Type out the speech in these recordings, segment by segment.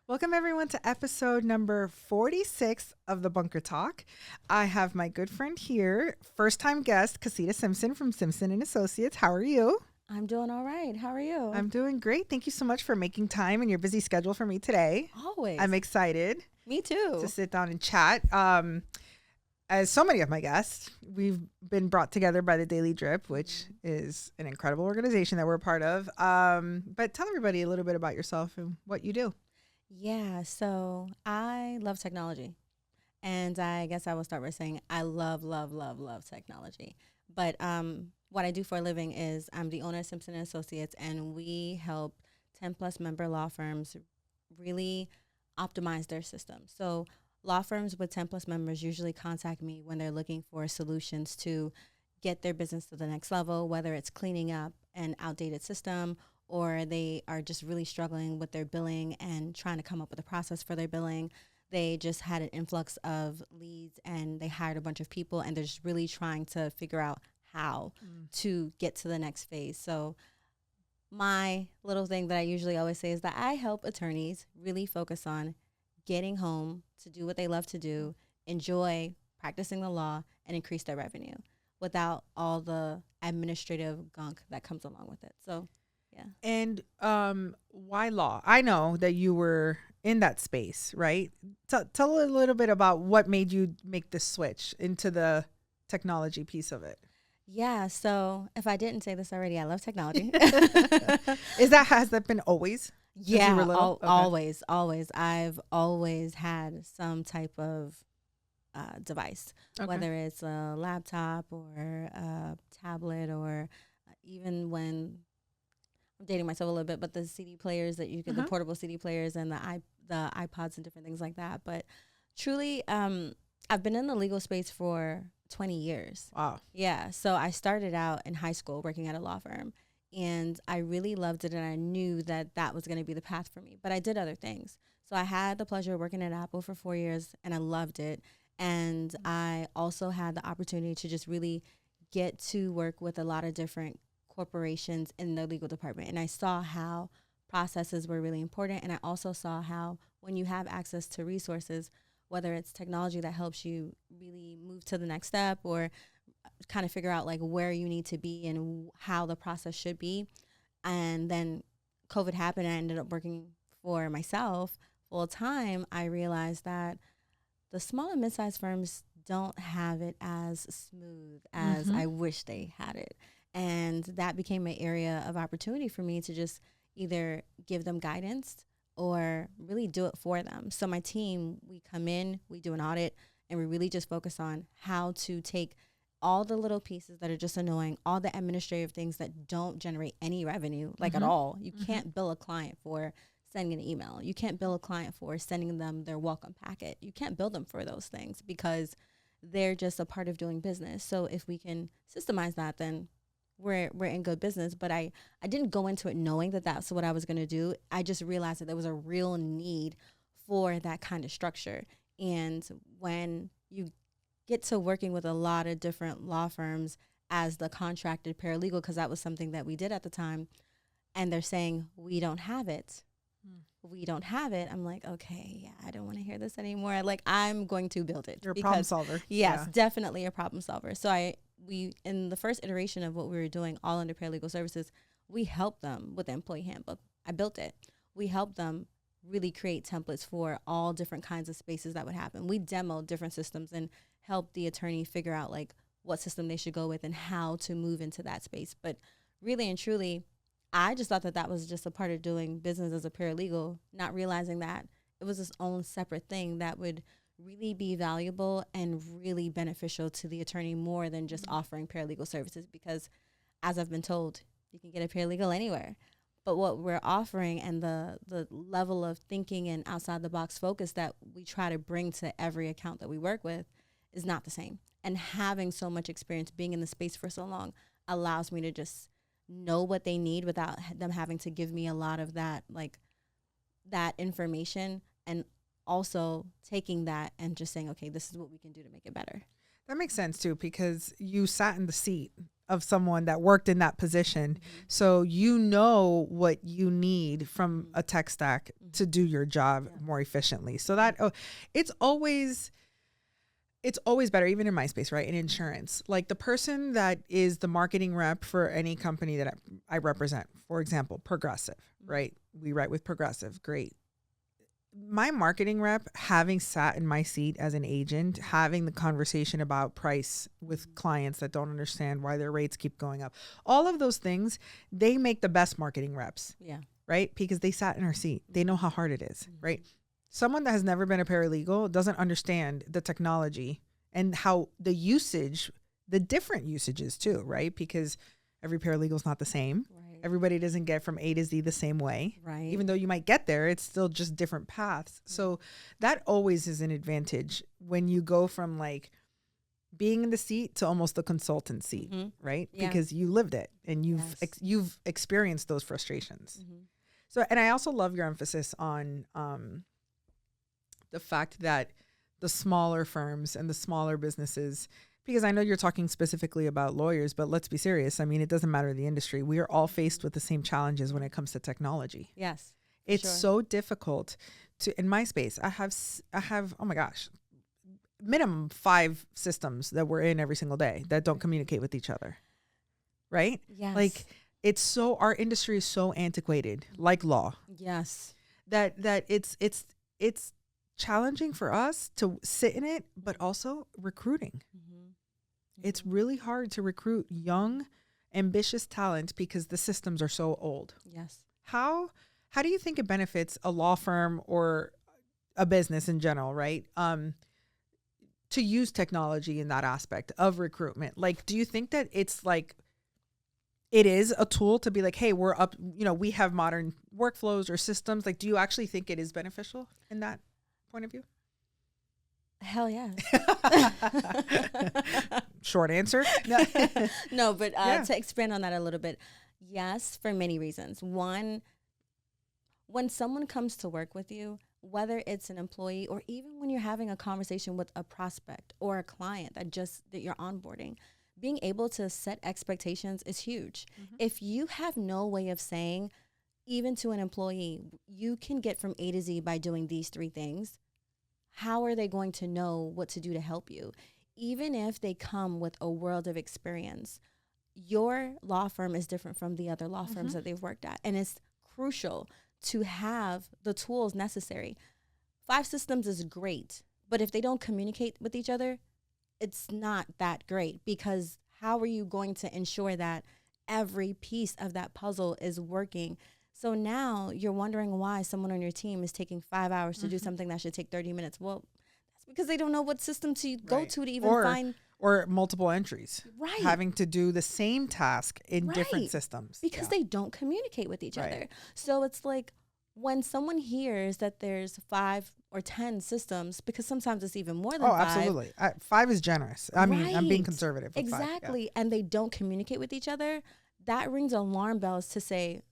Welcome, everyone, to episode number 46 of the Bunker Talk. I have my good friend here, first-time guest, Casita Simpson from Simpson Associates. How are you? I'm doing all right. How are you? I'm doing great. Thank you so much for making time in your busy schedule for me today. Always. I'm excited Me too. to sit down and chat. As so many of my guests, we've been brought together by the Daily Drip, which is an incredible organization that we're a part of. But tell everybody a little bit about yourself and what you do. Yeah, so I love technology. And I guess I will start by saying I love technology. But what I do for a living is I'm the owner of Simpson Associates, and we help 10 plus member law firms really optimize their system. So law firms with 10 plus members usually contact me when they're looking for solutions to get their business to the next level, whether it's cleaning up an outdated system or they are just really struggling with their billing and trying to come up with a process for their billing. They just had an influx of leads and they hired a bunch of people and they're just really trying to figure out how to get to the next phase. So my little thing that I usually always say is that I help attorneys really focus on getting home to do what they love to do, enjoy practicing the law, and increase their revenue without all the administrative gunk that comes along with it. So, yeah. And why law? I know that you were in that space, right? Tell a little bit about what made you make the switch into the technology piece of it. Yeah, so if I didn't say this already, I love technology. Has that been always? Yeah, you were little? Okay. always. I've always had some type of device, whether it's a laptop or a tablet or even when I'm dating myself a little bit, but the CD players that you get, the portable CD players and the iPods and different things like that. But truly, I've been in the legal space for 20 years. Wow. Yeah. So I started out in high school working at a law firm and I really loved it. And I knew that that was going to be the path for me, but I did other things. So I had the pleasure of working at Apple for 4 years and I loved it. And I also had the opportunity to just really get to work with a lot of different corporations in the legal department. And I saw how processes were really important. And I also saw how when you have access to resources, whether it's technology that helps you really move to the next step or kind of figure out like where you need to be and how the process should be. And then COVID happened and I ended up working for myself full time. I realized that the small and mid-sized firms don't have it as smooth as I wish they had it. And that became an area of opportunity for me to just either give them guidance or really do it for them. So my team, we come in, we do an audit, and we really just focus on how to take all the little pieces that are just annoying, all the administrative things that don't generate any revenue, like at all. You can't bill a client for sending an email. You can't bill a client for sending them their welcome packet. You can't bill them for those things because they're just a part of doing business. So if we can systemize that, then we're in good business. But I didn't go into it knowing that that's what I was going to do. I just realized that there was a real need for that kind of structure. And when you get to working with a lot of different law firms as the contracted paralegal, because that was something that we did at the time, and they're saying, we don't have it. We don't have it. I'm like, okay, yeah, I don't want to hear this anymore. Like, I'm going to build it. You're a problem solver. Yes, definitely a problem solver. So we in the first iteration of what we were doing, all under paralegal services, we helped them with the employee handbook. I built it. We helped them really create templates for all different kinds of spaces that would happen. We demoed different systems and helped the attorney figure out like what system they should go with and how to move into that space. But really and truly, I just thought that that was just a part of doing business as a paralegal, not realizing that it was its own separate thing that would really be valuable and really beneficial to the attorney more than just offering paralegal services. Because as I've been told, you can get a paralegal anywhere. But what we're offering and the level of thinking and outside the box focus that we try to bring to every account that we work with is not the same. And having so much experience being in the space for so long allows me to just know what they need without them having to give me a lot of that, like that information, and also taking that and just saying, okay, this is what we can do to make it better. That makes sense too, because you sat in the seat of someone that worked in that position. Mm-hmm. So you know what you need from a tech stack to do your job more efficiently. So that it's always better, even in my space, right? In insurance, like the person that is the marketing rep for any company that I represent, for example, Progressive, right? We write with Progressive. Great. My marketing rep, having sat in my seat as an agent, having the conversation about price with clients that don't understand why their rates keep going up, all of those things, they make the best marketing reps. Yeah. Right? Because they sat in our seat. They know how hard it is, right? Someone that has never been a paralegal doesn't understand the technology and how the usage, the different usages too, right? Because every paralegal is not the same. Right. Everybody doesn't get from A to Z the same way. Right. Even though you might get there, it's still just different paths. So that always is an advantage when you go from like being in the seat to almost the consultant seat, right? Yeah. Because you lived it and you've experienced those frustrations. So, and I also love your emphasis on the fact that the smaller firms and the smaller businesses, because I know you're talking specifically about lawyers, but let's be serious. I mean, it doesn't matter the industry. We are all faced with the same challenges when it comes to technology. Yes. It's so difficult to, in my space, I have, oh my gosh, minimum 5 systems that we're in every single day that don't communicate with each other. Right? Yes. Like, our industry is so antiquated, like law. Yes. That it's challenging for us to sit in it, but also recruiting. It's really hard to recruit young, ambitious talent because the systems are so old. Yes. How do you think it benefits a law firm or a business in general, right? To use technology in that aspect of recruitment. Like, do you think that it's like, it is a tool to be like, hey, we're up, we have modern workflows or systems. Like, do you actually think it is beneficial in that point of view? Hell yeah. Short answer. No, but to expand on that a little bit, yes, for many reasons. One, when someone comes to work with you, whether it's an employee or even when you're having a conversation with a prospect or a client that you're onboarding, being able to set expectations is huge. If you have no way of saying, even to an employee, you can get from A to Z by doing these 3 things, how are they going to know what to do to help you? Even if they come with a world of experience, your law firm is different from the other law firms that they've worked at. And it's crucial to have the tools necessary. 5 systems is great, but if they don't communicate with each other, it's not that great, because how are you going to ensure that every piece of that puzzle is working? So now you're wondering why someone on your team is taking 5 hours to do something that should take 30 minutes. Well, that's because they don't know what system to go to even find. Or multiple entries. Right. Having to do the same task in different systems. Because they don't communicate with each other. So it's like, when someone hears that there's 5 or 10 systems, because sometimes it's even more than 5. Oh, absolutely. 5 is generous. I mean, I'm being conservative. With exactly. 5, And they don't communicate with each other. That rings alarm bells to say,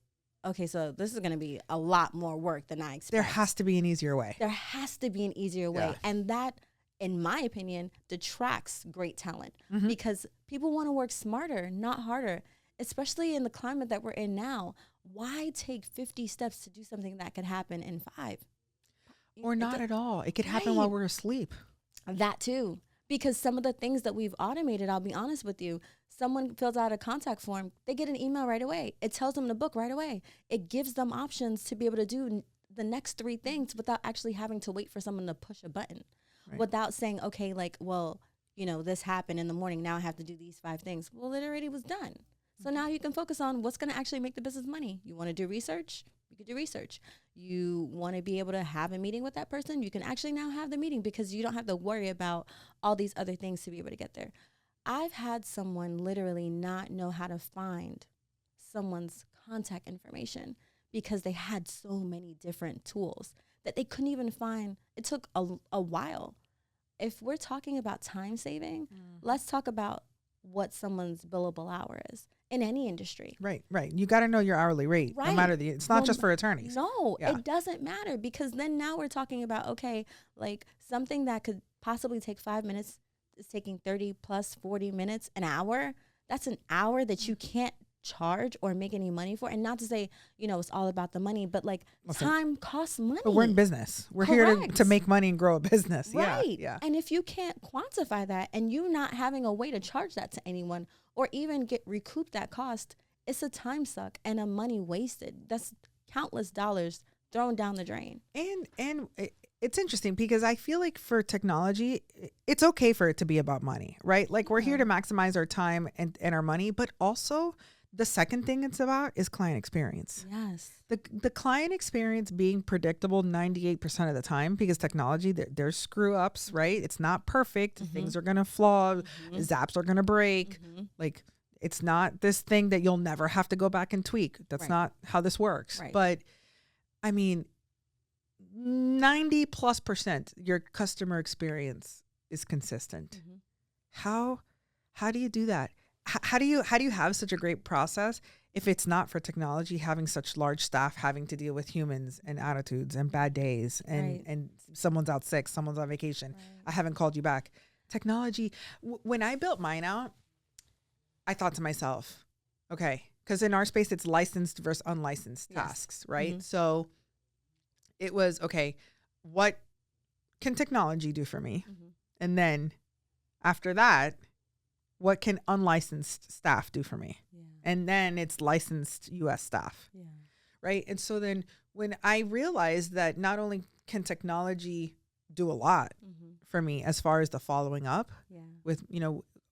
okay, so this is going to be a lot more work than I expect. There has to be an easier way. There has to be an easier way. And that, in my opinion, detracts great talent, because people want to work smarter, not harder, especially in the climate that we're in now. Why take 50 steps to do something that could happen in 5? Or not at all. It could happen while we're asleep. That too. Because some of the things that we've automated, I'll be honest with you, someone fills out a contact form, they get an email right away. It tells them to book right away. It gives them options to be able to do the next 3 things without actually having to wait for someone to push a button. Without saying, okay, like, well, this happened in the morning, now I have to do these 5 things. Well, it already was done. So now you can focus on what's going to actually make the business money. You want to do research? You can do research. You want to be able to have a meeting with that person? You can actually now have the meeting, because you don't have to worry about all these other things to be able to get there. I've had someone literally not know how to find someone's contact information because they had so many different tools that they couldn't even find. It took a while. If we're talking about time saving, let's talk about what someone's billable hour is in any industry. Right. You got to know your hourly rate, no matter it's not just for attorneys. No, it doesn't matter, because then now we're talking about, okay, like something that could possibly take 5 minutes, is taking 30 plus 40 minutes, an hour, that's an hour that you can't charge or make any money for. And not to say, it's all about the money, but like time costs money. But we're in business. We're Correct. here to make money and grow a business. Right. Yeah. And if you can't quantify that and you not having a way to charge that to anyone or even recoup that cost, it's a time suck and a money wasted. That's countless dollars thrown down the drain. And it's interesting because I feel like for technology, it's okay for it to be about money, right? Like we're here to maximize our time and our money, but also the second thing it's about is client experience. Yes. The client experience being predictable 98% of the time, because technology, there's screw ups, right? It's not perfect. Things are going to flaw. Zaps are going to break. Like it's not this thing that you'll never have to go back and tweak. That's not how this works. Right. But I mean, 90+% your customer experience is consistent. How do you do that? How do you have such a great process if it's not for technology having such large staff having to deal with humans and attitudes and bad days and someone's out sick, someone's on vacation. I haven't called you back. Technology. When I built mine out, I thought to myself, okay, because in our space it's licensed versus unlicensed tasks, right? So it was, okay, what can technology do for me? And then after that, what can unlicensed staff do for me? And then it's licensed US staff, right? And so then when I realized that not only can technology do a lot for me as far as the following up with,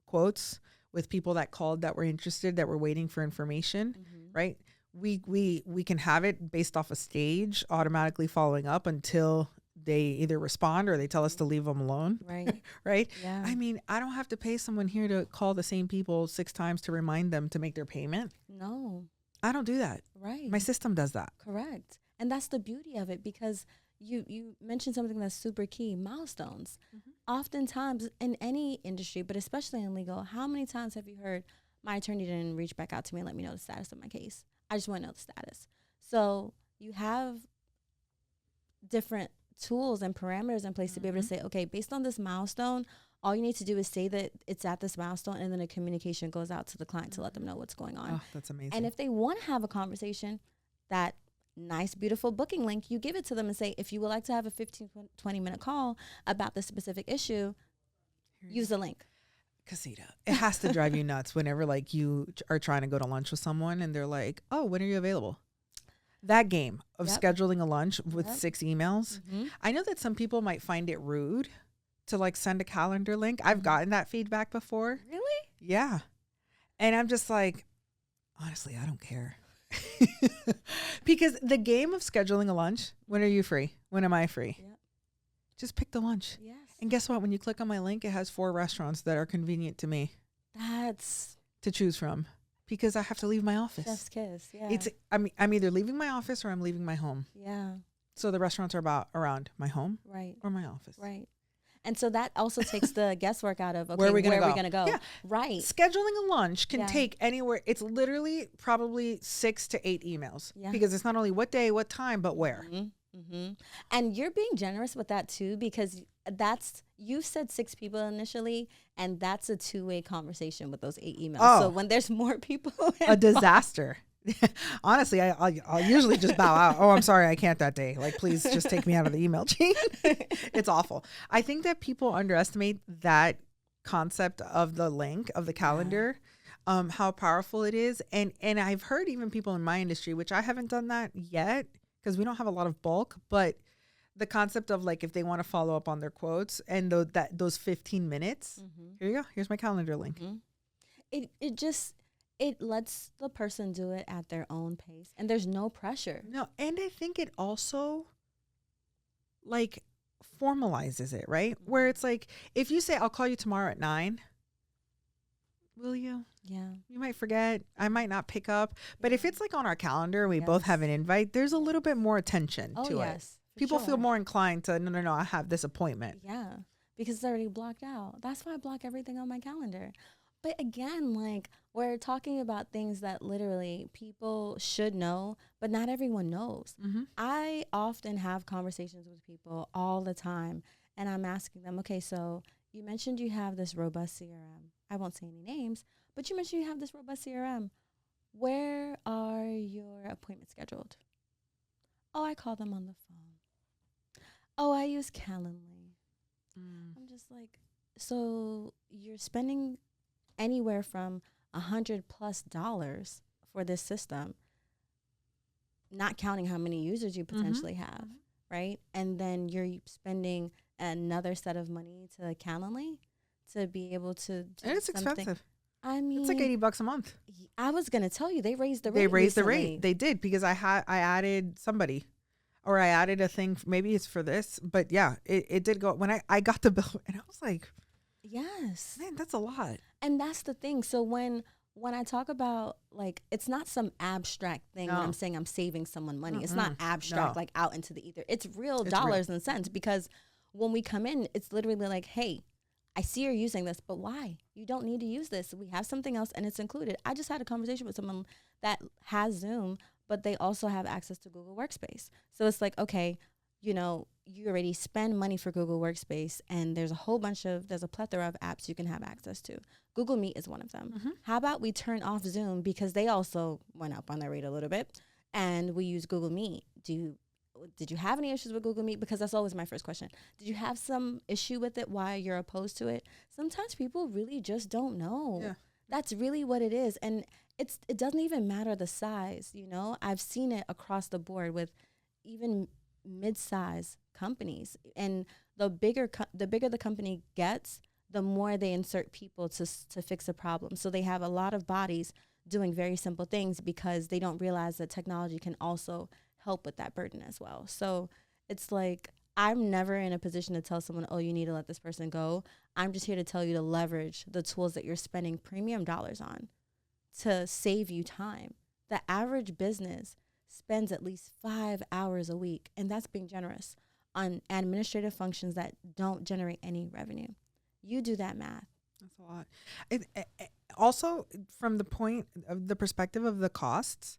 quotes, with people that called that were interested, that were waiting for information, right? We can have it based off a stage, automatically following up until they either respond or they tell us to leave them alone. Right. Right. Yeah. I mean, I don't have to pay someone here to call the same people 6 times to remind them to make their payment. No. I don't do that. Right. My system does that. Correct. And that's the beauty of it, because you mentioned something that's super key, milestones. Oftentimes in any industry, but especially in legal, how many times have you heard, my attorney didn't reach back out to me and let me know the status of my case? I just want to know the status. So you have different tools and parameters in place to be able to say, okay, based on this milestone, all you need to do is say that it's at this milestone, and then a communication goes out to the client to let them know what's going on. Oh, that's amazing. And if they want to have a conversation, that nice, beautiful booking link, you give it to them and say, if you would like to have a 15, 20-minute call about this specific issue, use the link. Casita, it has to drive you nuts whenever like you are trying to go to lunch with someone and they're like, oh, when are you available? That game of scheduling a lunch with 6 emails. I know that some people might find it rude to like send a calendar link. I've gotten that feedback before. Really? Yeah. And I'm just like, honestly, I don't care. Because the game of scheduling a lunch, when are you free? When am I free? Yep. Just pick the lunch. Yes. And guess what? When you click on my link, it has 4 restaurants that are convenient to me That's to choose from, because I have to leave my office. chef's kiss. Yeah. I'm either leaving my office or I'm leaving my home. Yeah. So the restaurants are around my home Right. or my office. Right. And so that also takes the guesswork out of, okay, Where are we going to go? Yeah. Right. Scheduling a lunch can Yeah. take anywhere. It's literally probably 6 to 8 emails, Yeah. because it's not only what day, what time, but where. And you're being generous with that too, because you said 6 people initially, and that's a 2-way conversation with those 8 emails. Oh. So when there's more people, A disaster. Honestly, I'll usually just bow out. Oh, I'm sorry, I can't that day. Like, please just take me out of the email chain. It's awful. I think that people underestimate that concept of the link of the calendar, how powerful it is. And I've heard even people in my industry, which I haven't done that yet because we don't have a lot of bulk, but the concept of like, if they want to follow up on their quotes and those 15 minutes, here you go. Here's my calendar link. It lets the person do it at their own pace, and there's no pressure. No, and I think it also like formalizes it, right? Where it's like, if you say, I'll call you tomorrow at 9, will you? Yeah. You might forget. I might not pick up. But if it's like on our calendar, we both have an invite, there's a little bit more attention to it. People feel more inclined to, no, I have this appointment. Yeah, because it's already blocked out. That's why I block everything on my calendar. But again, like, we're talking about things that literally people should know, but not everyone knows. I often have conversations with people all the time, and I'm asking them, okay, so you mentioned you have this robust CRM. I won't say any names, but you mentioned you have this robust CRM. Where are your appointments scheduled? Oh, I call them on the phone. Oh, I use Calendly. I'm just like, so you're spending anywhere from $100+ for this system, not counting how many users you potentially have, right? And then you're spending another set of money to Calendly to be able to do And it's something. expensive. I mean, It's like $80 a month. I was gonna tell you they raised the rate. They raised the recently. rate. They did, because I added somebody, or I added a thing. Maybe it's for this, but yeah, it did go when I got the bill, and I was like, Yes, man, that's a lot. and that's the thing. So when I talk about, like, it's not some abstract thing when No. I'm saying I'm saving someone money. It's not abstract, No. like out into the ether. It's real It's dollars and cents, because when we come in, it's literally like, hey, I see you're using this, but why? You don't need to use this. We have something else and it's included. I just had a conversation with someone that has Zoom, but they also have access to Google Workspace. So it's like, okay, you know, you already spend money for Google Workspace, and there's a plethora of apps you can have access to. Google Meet is one of them. How about we turn off Zoom, because they also went up on their rate a little bit, and we use Google Meet. Did you have any issues with Google Meet? Because that's always my first question. Did you have some issue with it? Why you're opposed to it? Sometimes people really just don't know. Yeah. That's really what it is. And it doesn't even matter the size, you know? I've seen it across the board with even mid-size companies. And the bigger the company gets, the more they insert people to fix a problem. So they have a lot of bodies doing very simple things, because they don't realize that technology can also help with that burden as well. So it's like, I'm never in a position to tell someone, oh, you need to let this person go. I'm just here to tell you to leverage the tools that you're spending premium dollars on to save you time. The average business spends at least 5 hours a week, and that's being generous, on administrative functions that don't generate any revenue. You do that math. That's a lot. Also, from the perspective of the costs,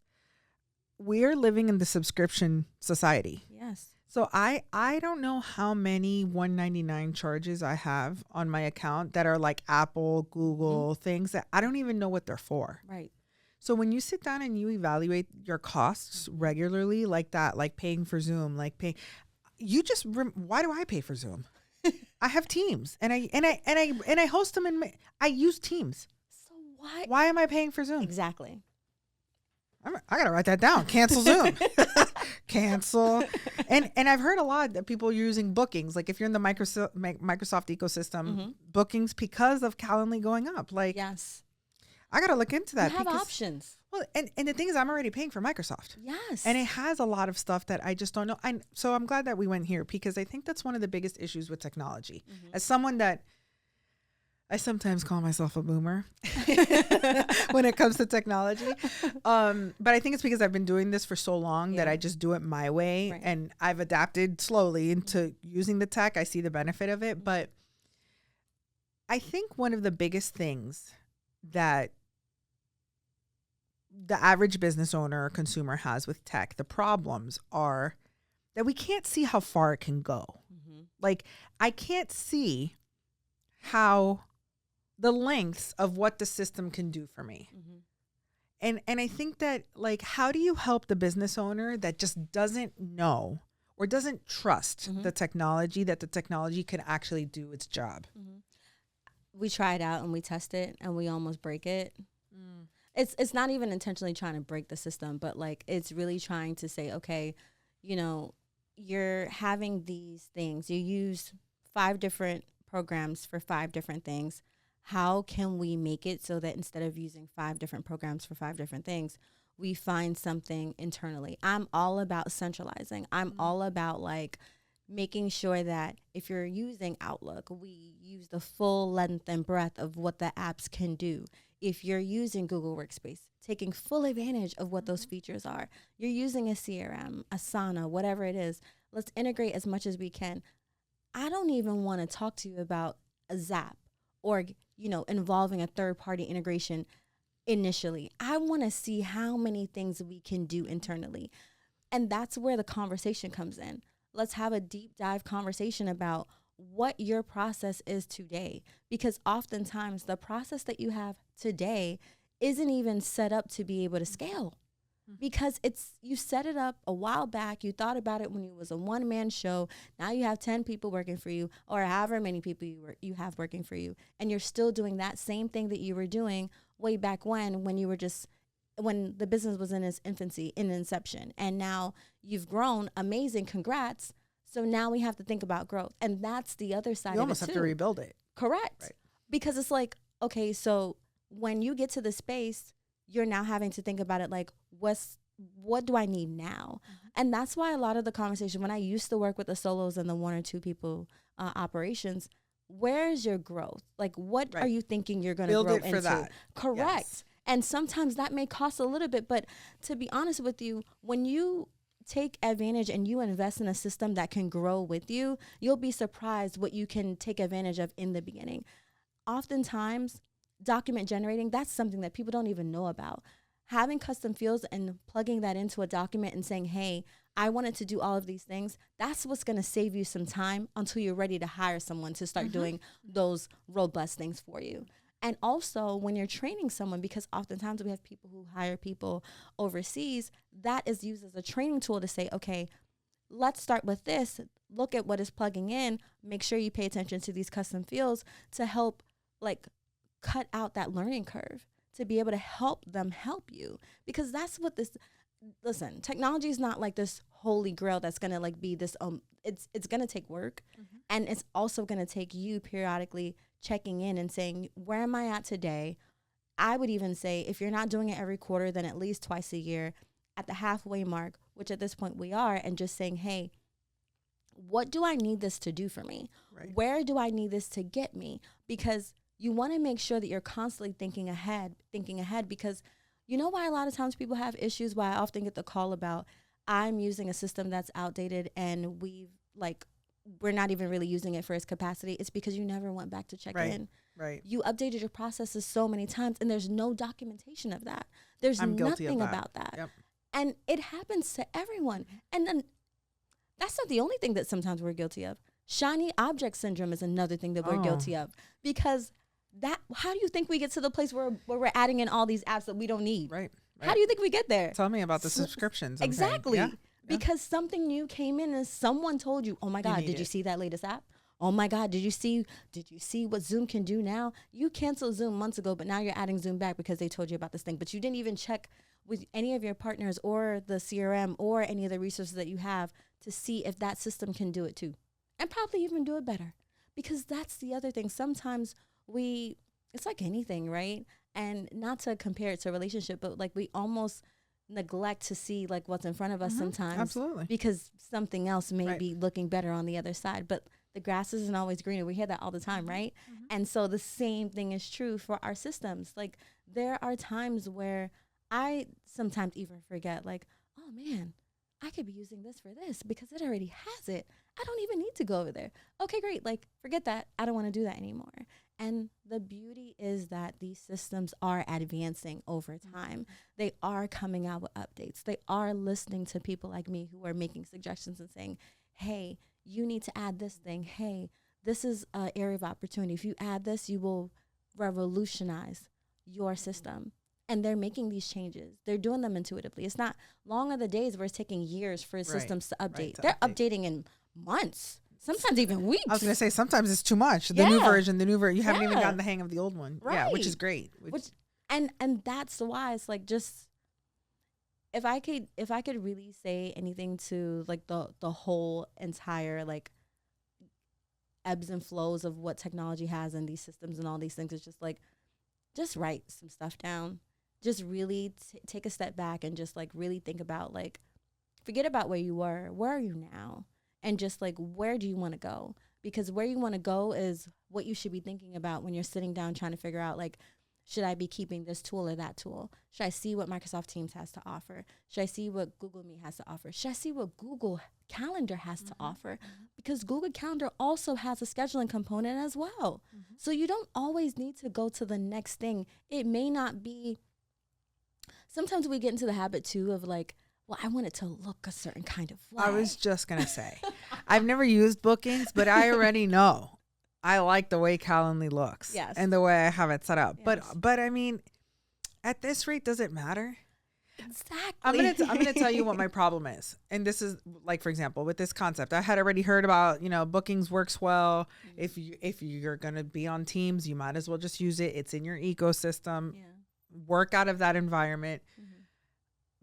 we're living in the subscription society. Yes. So I don't know how many $199 charges I have on my account that are like Apple, Google, things that I don't even know what they're for. Right. So when you sit down and you evaluate your costs regularly, like that, like paying for Zoom, why do I pay for Zoom? I have Teams, and I host them I use Teams. So why? Why am I paying for Zoom? Exactly. I gotta write that down. Cancel Zoom. Cancel. And I've heard a lot that people are using bookings. Like if you're in the Microsoft ecosystem, bookings, because of Calendly going up. Like, yes, I gotta look into that. You have options. Well, and the thing is, I'm already paying for Microsoft. Yes. And it has a lot of stuff that I just don't know. So I'm glad that we went here, because I think that's one of the biggest issues with technology. As someone that, I sometimes call myself a boomer when it comes to technology. But I think it's because I've been doing this for so long that I just do it my way. Right. And I've adapted slowly into using the tech. I see the benefit of it. But I think one of the biggest things that the average business owner or consumer has with tech, the problems are that we can't see how far it can go. Like, I can't see how the lengths of what the system can do for me. And I think that, like, how do you help the business owner that just doesn't know or doesn't trust the technology, that the technology can actually do its job? We try it out and we test it and we almost break it. It's not even intentionally trying to break the system, but like, it's really trying to say, okay, you know, you're having these things. You use 5 different programs for 5 different things. How can we make it so that instead of using 5 different programs for 5 different things, we find something internally? I'm all about centralizing. I'm all about like making sure that if you're using Outlook, we use the full length and breadth of what the apps can do. If you're using Google Workspace, taking full advantage of what those features are. You're using a CRM, Asana, whatever it is. Let's integrate as much as we can. I don't even want to talk to you about a Zap or, you know, involving a third-party integration initially. I want to see how many things we can do internally. And that's where the conversation comes in. Let's have a deep dive conversation about what your process is today, because oftentimes the process that you have today isn't even set up to be able to scale, because you set it up a while back. You thought about it when you was a one-man show. Now you have 10 people working for you, or however many people you have working for you, and you're still doing that same thing that you were doing way back when you were when the business was in its infancy, in inception. And now you've grown. Amazing. Congrats. So now we have to think about growth. And that's the other side of it too. You almost have to rebuild it. Correct. Right. Because it's like, okay, so when you get to the space, you're now having to think about it like, what do I need now? And that's why a lot of the conversation, when I used to work with the solos and the 1 or 2 people operations, where's your growth? Like, what are you thinking you're going to grow into? That. Correct. Yes. And sometimes that may cost a little bit, but to be honest with you, when you take advantage and you invest in a system that can grow with you, you'll be surprised what you can take advantage of in the beginning. Oftentimes, document generating, that's something that people don't even know about. Having custom fields and plugging that into a document and saying, hey, I wanted to do all of these things, that's what's going to save you some time until you're ready to hire someone to start doing those robust things for you. And also when you're training someone, because oftentimes we have people who hire people overseas, that is used as a training tool to say, okay, let's start with this, look at what is plugging in, make sure you pay attention to these custom fields to help like cut out that learning curve, to be able to help them help you. Because that's what listen, technology is not like this holy grail that's going to like be this, it's going to take work. And it's also going to take you periodically checking in and saying, where am I at today? I would even say if you're not doing it every quarter, then at least twice a year at the halfway mark, which at this point we are, and just saying, hey, what do I need this to do for me? Right. Where do I need this to get me? Because you want to make sure that you're constantly thinking ahead, because you know why a lot of times people have issues, why I often get the call about I'm using a system that's outdated and we're not even really using it for its capacity. It's because you never went back to check in. Right. You updated your processes so many times and there's no documentation of that. There's nothing about that. Yep. And it happens to everyone. And then that's not the only thing that sometimes we're guilty of. Shiny object syndrome is another thing that we're guilty of, because how do you think we get to the place where we're adding in all these apps that we don't need? Right. How do you think we get there? Tell me about the subscriptions. Exactly. Yeah. Because something new came in and someone told you, oh my God, did you see that latest app? Oh my God, did you see what Zoom can do now? You canceled Zoom months ago, but now you're adding Zoom back because they told you about this thing. But you didn't even check with any of your partners or the CRM or any of the resources that you have to see if that system can do it too. And probably even do it better. Because that's the other thing. Sometimes it's like anything, right? And not to compare it to a relationship, but like we almost neglect to see like what's in front of us sometimes. Absolutely. Because something else may be looking better on the other side. But the grass isn't always greener. We hear that all the time, right? And so the same thing is true for our systems. Like there are times where I sometimes even forget, like, oh man, I could be using this for this because it already has it. I don't even need to go over there. Okay, great. Like, forget that. I don't want to do that anymore. And the beauty is that these systems are advancing over time. They are coming out with updates. They are listening to people like me who are making suggestions and saying, hey, you need to add this thing. Hey, this is an area of opportunity. If you add this, you will revolutionize your system. And they're making these changes. They're doing them intuitively. It's not long are the days where it's taking years for systems to update. They're updating in months, sometimes even weeks. I was going to say, sometimes it's too much. The new version, you haven't even gotten the hang of the old one. Right. Yeah, which is great. And that's why it's like, just if I could really say anything to like the whole entire like ebbs and flows of what technology has and these systems and all these things, it's just like, just write some stuff down. Just really take a step back and just like really think about, like, forget about where you were. Where are you now? And just like, where do you want to go? Because where you want to go is what you should be thinking about when you're sitting down trying to figure out, like, should I be keeping this tool or that tool? Should I see what Microsoft Teams has to offer? Should I see what Google Meet has to offer? Should I see what Google Calendar has to offer? Because Google Calendar also has a scheduling component as well. So you don't always need to go to the next thing. It may not be. Sometimes we get into the habit too of like, well, I want it to look a certain kind of way. I was just going to say, I've never used bookings, but I already know. I like the way Calendly looks. Yes. And the way I have it set up. Yes. But I mean, at this rate, does it matter? Exactly. I'm gonna tell you what my problem is. And this is like, for example, with this concept, I had already heard about, bookings works well. If you're gonna be on Teams, you might as well just use it. It's in your ecosystem. Yeah. Work out of that environment.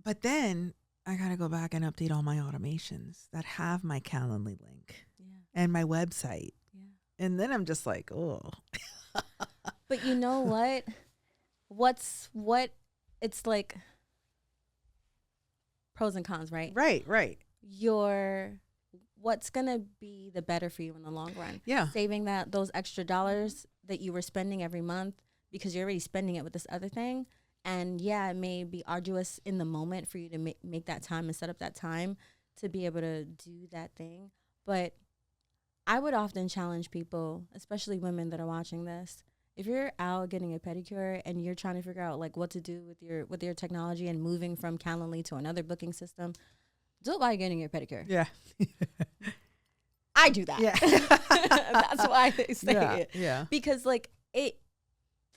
But then I gotta go back and update all my automations that have my Calendly link and my website. Yeah. And then I'm just like, oh. But you know what? It's like pros and cons, right? Right. What's going to be the better for you in the long run? Yeah. Saving those extra dollars that you were spending every month because you're already spending it with this other thing. And yeah, it may be arduous in the moment for you to make that time and set up that time to be able to do that thing. But I would often challenge people, especially women that are watching this. If you're out getting a pedicure and you're trying to figure out like what to do with your technology and moving from Calendly to another booking system, do it while you're getting your pedicure. Yeah. I do that. Yeah. That's why they say it. Yeah. Because the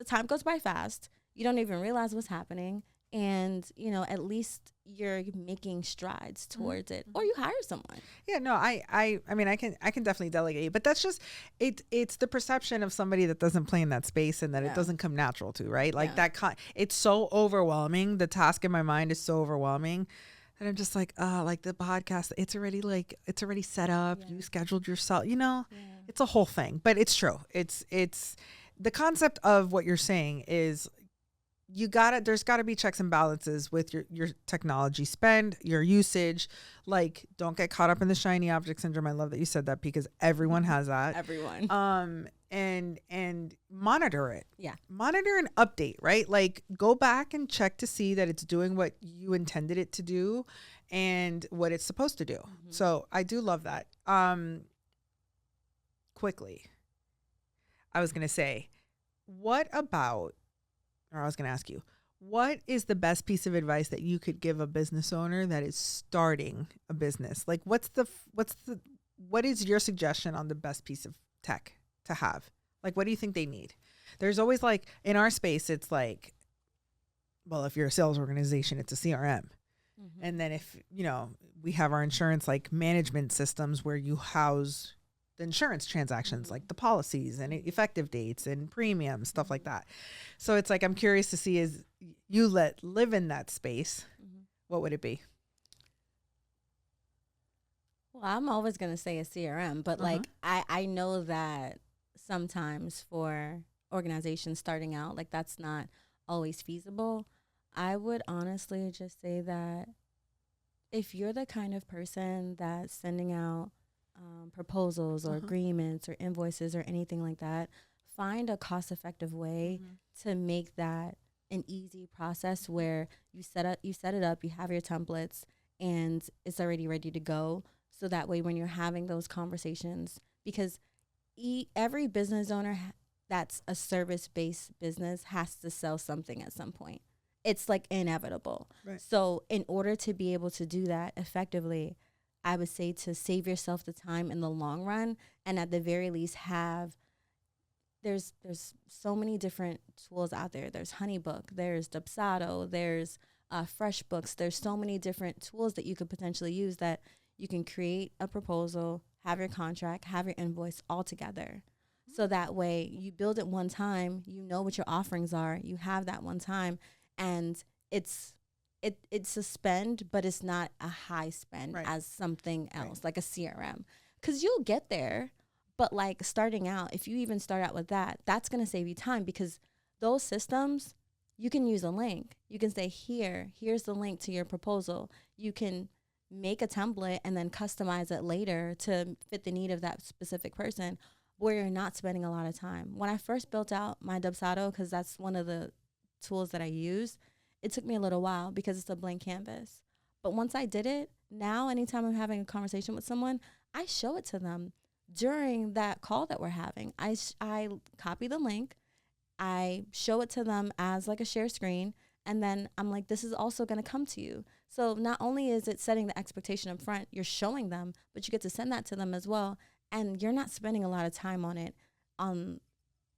time goes by fast. You don't even realize what's happening. And, at least you're making strides towards it, or you hire someone. Yeah, no, I mean, I can definitely delegate, but that's just, it's the perception of somebody that doesn't play in that space and that it doesn't come natural to, right? Like it's so overwhelming. The task in my mind is so overwhelming. And I'm just like the podcast, it's already set up. Yeah. You scheduled yourself, it's a whole thing, but it's true. It's the concept of what you're saying is, there's gotta be checks and balances with your technology spend, your usage. Like, don't get caught up in the shiny object syndrome. I love that you said that because everyone has that. Everyone. And monitor it. Yeah. Monitor and update, right? Like, go back and check to see that it's doing what you intended it to do and what it's supposed to do. Mm-hmm. So I do love that. Quickly, I was gonna say, I was going to ask you, what is the best piece of advice that you could give a business owner that is starting a business? Like, what is your suggestion on the best piece of tech to have? Like, what do you think they need? There's always like, in our space, it's like, well, if you're a sales organization, it's a CRM. Mm-hmm. And then if, we have our insurance, like management systems where you house the insurance transactions, like the policies and effective dates and premiums, stuff like that. So it's like, I'm curious to see, as you live in that space, what would it be? Well, I'm always going to say a CRM, but like, I know that sometimes for organizations starting out, like that's not always feasible. I would honestly just say that if you're the kind of person that's sending out proposals or agreements or invoices or anything like that, find a cost-effective way to make that an easy process where you set it up, you have your templates, and it's already ready to go. So that way, when you're having those conversations, because every business owner that's a service-based business has to sell something at some point. It's like inevitable. Right. So in order to be able to do that effectively, I would say to save yourself the time in the long run, and at the very least there's so many different tools out there. There's HoneyBook, there's Dubsado, there's FreshBooks. There's so many different tools that you could potentially use that you can create a proposal, have your contract, have your invoice all together. So that way you build it one time, you know what your offerings are, you have that one time, and it's a spend, but it's not a high spend as something else, like a CRM. Because you'll get there, but like starting out, if you even start out with that, that's going to save you time, because those systems, you can use a link. You can say, here's the link to your proposal. You can make a template and then customize it later to fit the need of that specific person, where you're not spending a lot of time. When I first built out my Dubsado, because that's one of the tools that I use, it took me a little while because it's a blank canvas. But once I did it, now anytime I'm having a conversation with someone, I show it to them during that call that we're having. I copy the link, I show it to them as like a share screen, and then I'm like, this is also going to come to you. So not only is it setting the expectation up front, you're showing them, but you get to send that to them as well. And you're not spending a lot of time on it, on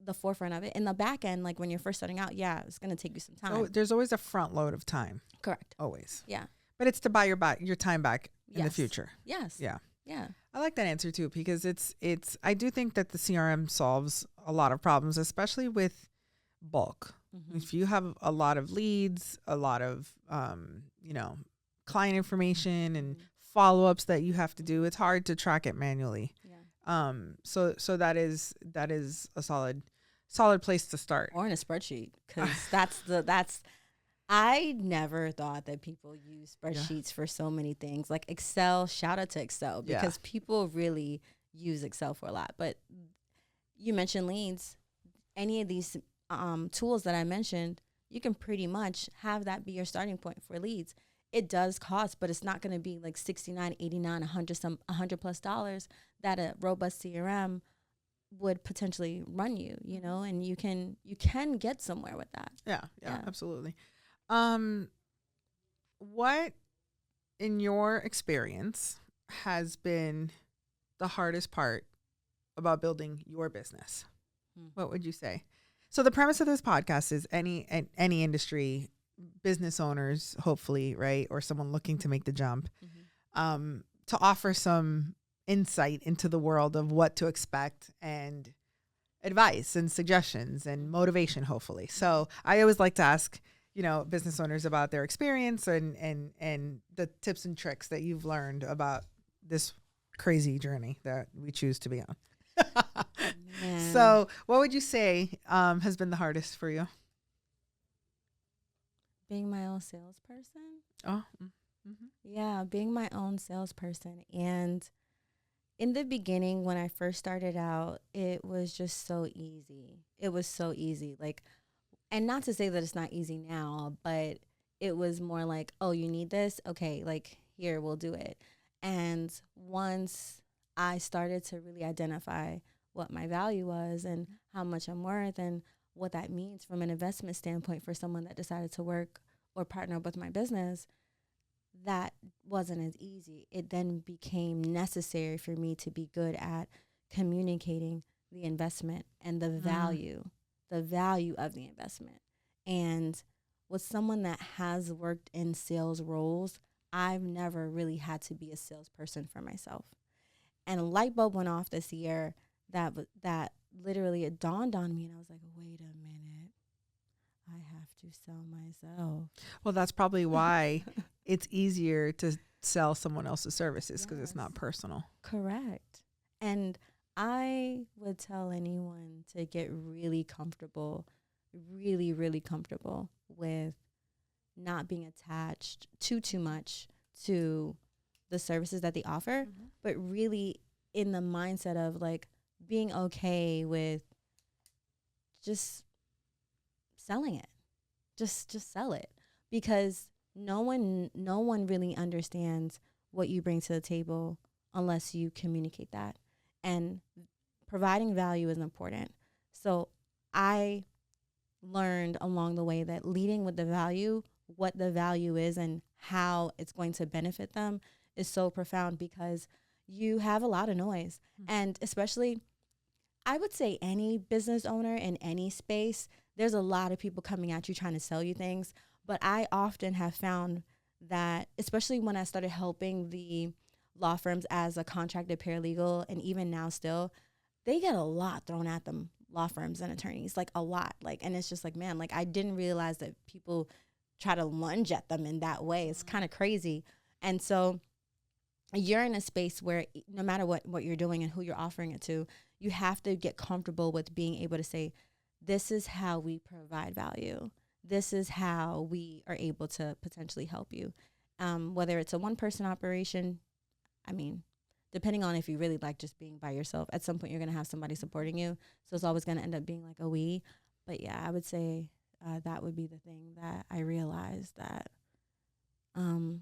the forefront of it. In the back end, like when you're first starting out, yeah, it's going to take you some time. So there's always a front load of time. Correct. Always. Yeah. But it's to buy your time back in the future. Yes. Yeah. Yeah. I like that answer too, because I do think that the CRM solves a lot of problems, especially with bulk. Mm-hmm. If you have a lot of leads, a lot of, client information and follow-ups that you have to do, it's hard to track it manually. Yeah. So that is a solid place to start. Or in a spreadsheet, because I never thought that people use spreadsheets for so many things. Like Excel, shout out to Excel, because people really use Excel for a lot. But you mentioned leads. Any of these tools that I mentioned, you can pretty much have that be your starting point for leads. It does cost, but it's not going to be like $69, $89, $100 plus dollars that a robust CRM would potentially run you, and you can get somewhere with that. Yeah, absolutely. What in your experience has been the hardest part about building your business? What would you say? So the premise of this podcast is any industry, business owners, hopefully, right? Or someone looking to make the jump, to offer some insight into the world of what to expect and advice and suggestions and motivation, hopefully. So I always like to ask, business owners about their experience and the tips and tricks that you've learned about this crazy journey that we choose to be on. So what would you say has been the hardest for you? Being my own salesperson. Oh, yeah, being my own salesperson. And in the beginning, when I first started out, it was just so easy. It was so easy. Like, and not to say that it's not easy now, but it was more like, oh, you need this? Okay, like, here, we'll do it. And once I started to really identify what my value was and how much I'm worth and what that means from an investment standpoint for someone that decided to work or partner with my business, that wasn't as easy. It then became necessary for me to be good at communicating the investment and the value of the investment. And with someone that has worked in sales roles, I've never really had to be a salesperson for myself. And a light bulb went off this year that literally it dawned on me, and I was like, wait a minute, I have to sell myself. Well, that's probably why it's easier to sell someone else's services, because it's not personal. Correct. And I would tell anyone to get really comfortable, really, really comfortable with not being attached too much to the services that they offer, but really in the mindset of like being okay with just selling it. Just sell it, because no one really understands what you bring to the table unless you communicate that. And providing value is important. So I learned along the way that leading with the value, what the value is and how it's going to benefit them, is so profound, because you have a lot of noise. And especially, I would say any business owner in any space, there's a lot of people coming at you trying to sell you things. But I often have found that, especially when I started helping the law firms as a contracted paralegal, and even now still, they get a lot thrown at them, law firms and attorneys, like a lot. Like, and it's just like, man, like I didn't realize that people try to lunge at them in that way. It's kind of crazy. And so you're in a space where no matter what you're doing and who you're offering it to, you have to get comfortable with being able to say, this is how we provide value. This is how we are able to potentially help you. Whether it's a one-person operation, I mean, depending on if you really like just being by yourself, at some point you're going to have somebody supporting you. So it's always going to end up being like a we. But yeah, I would say that would be the thing that I realized, that I'm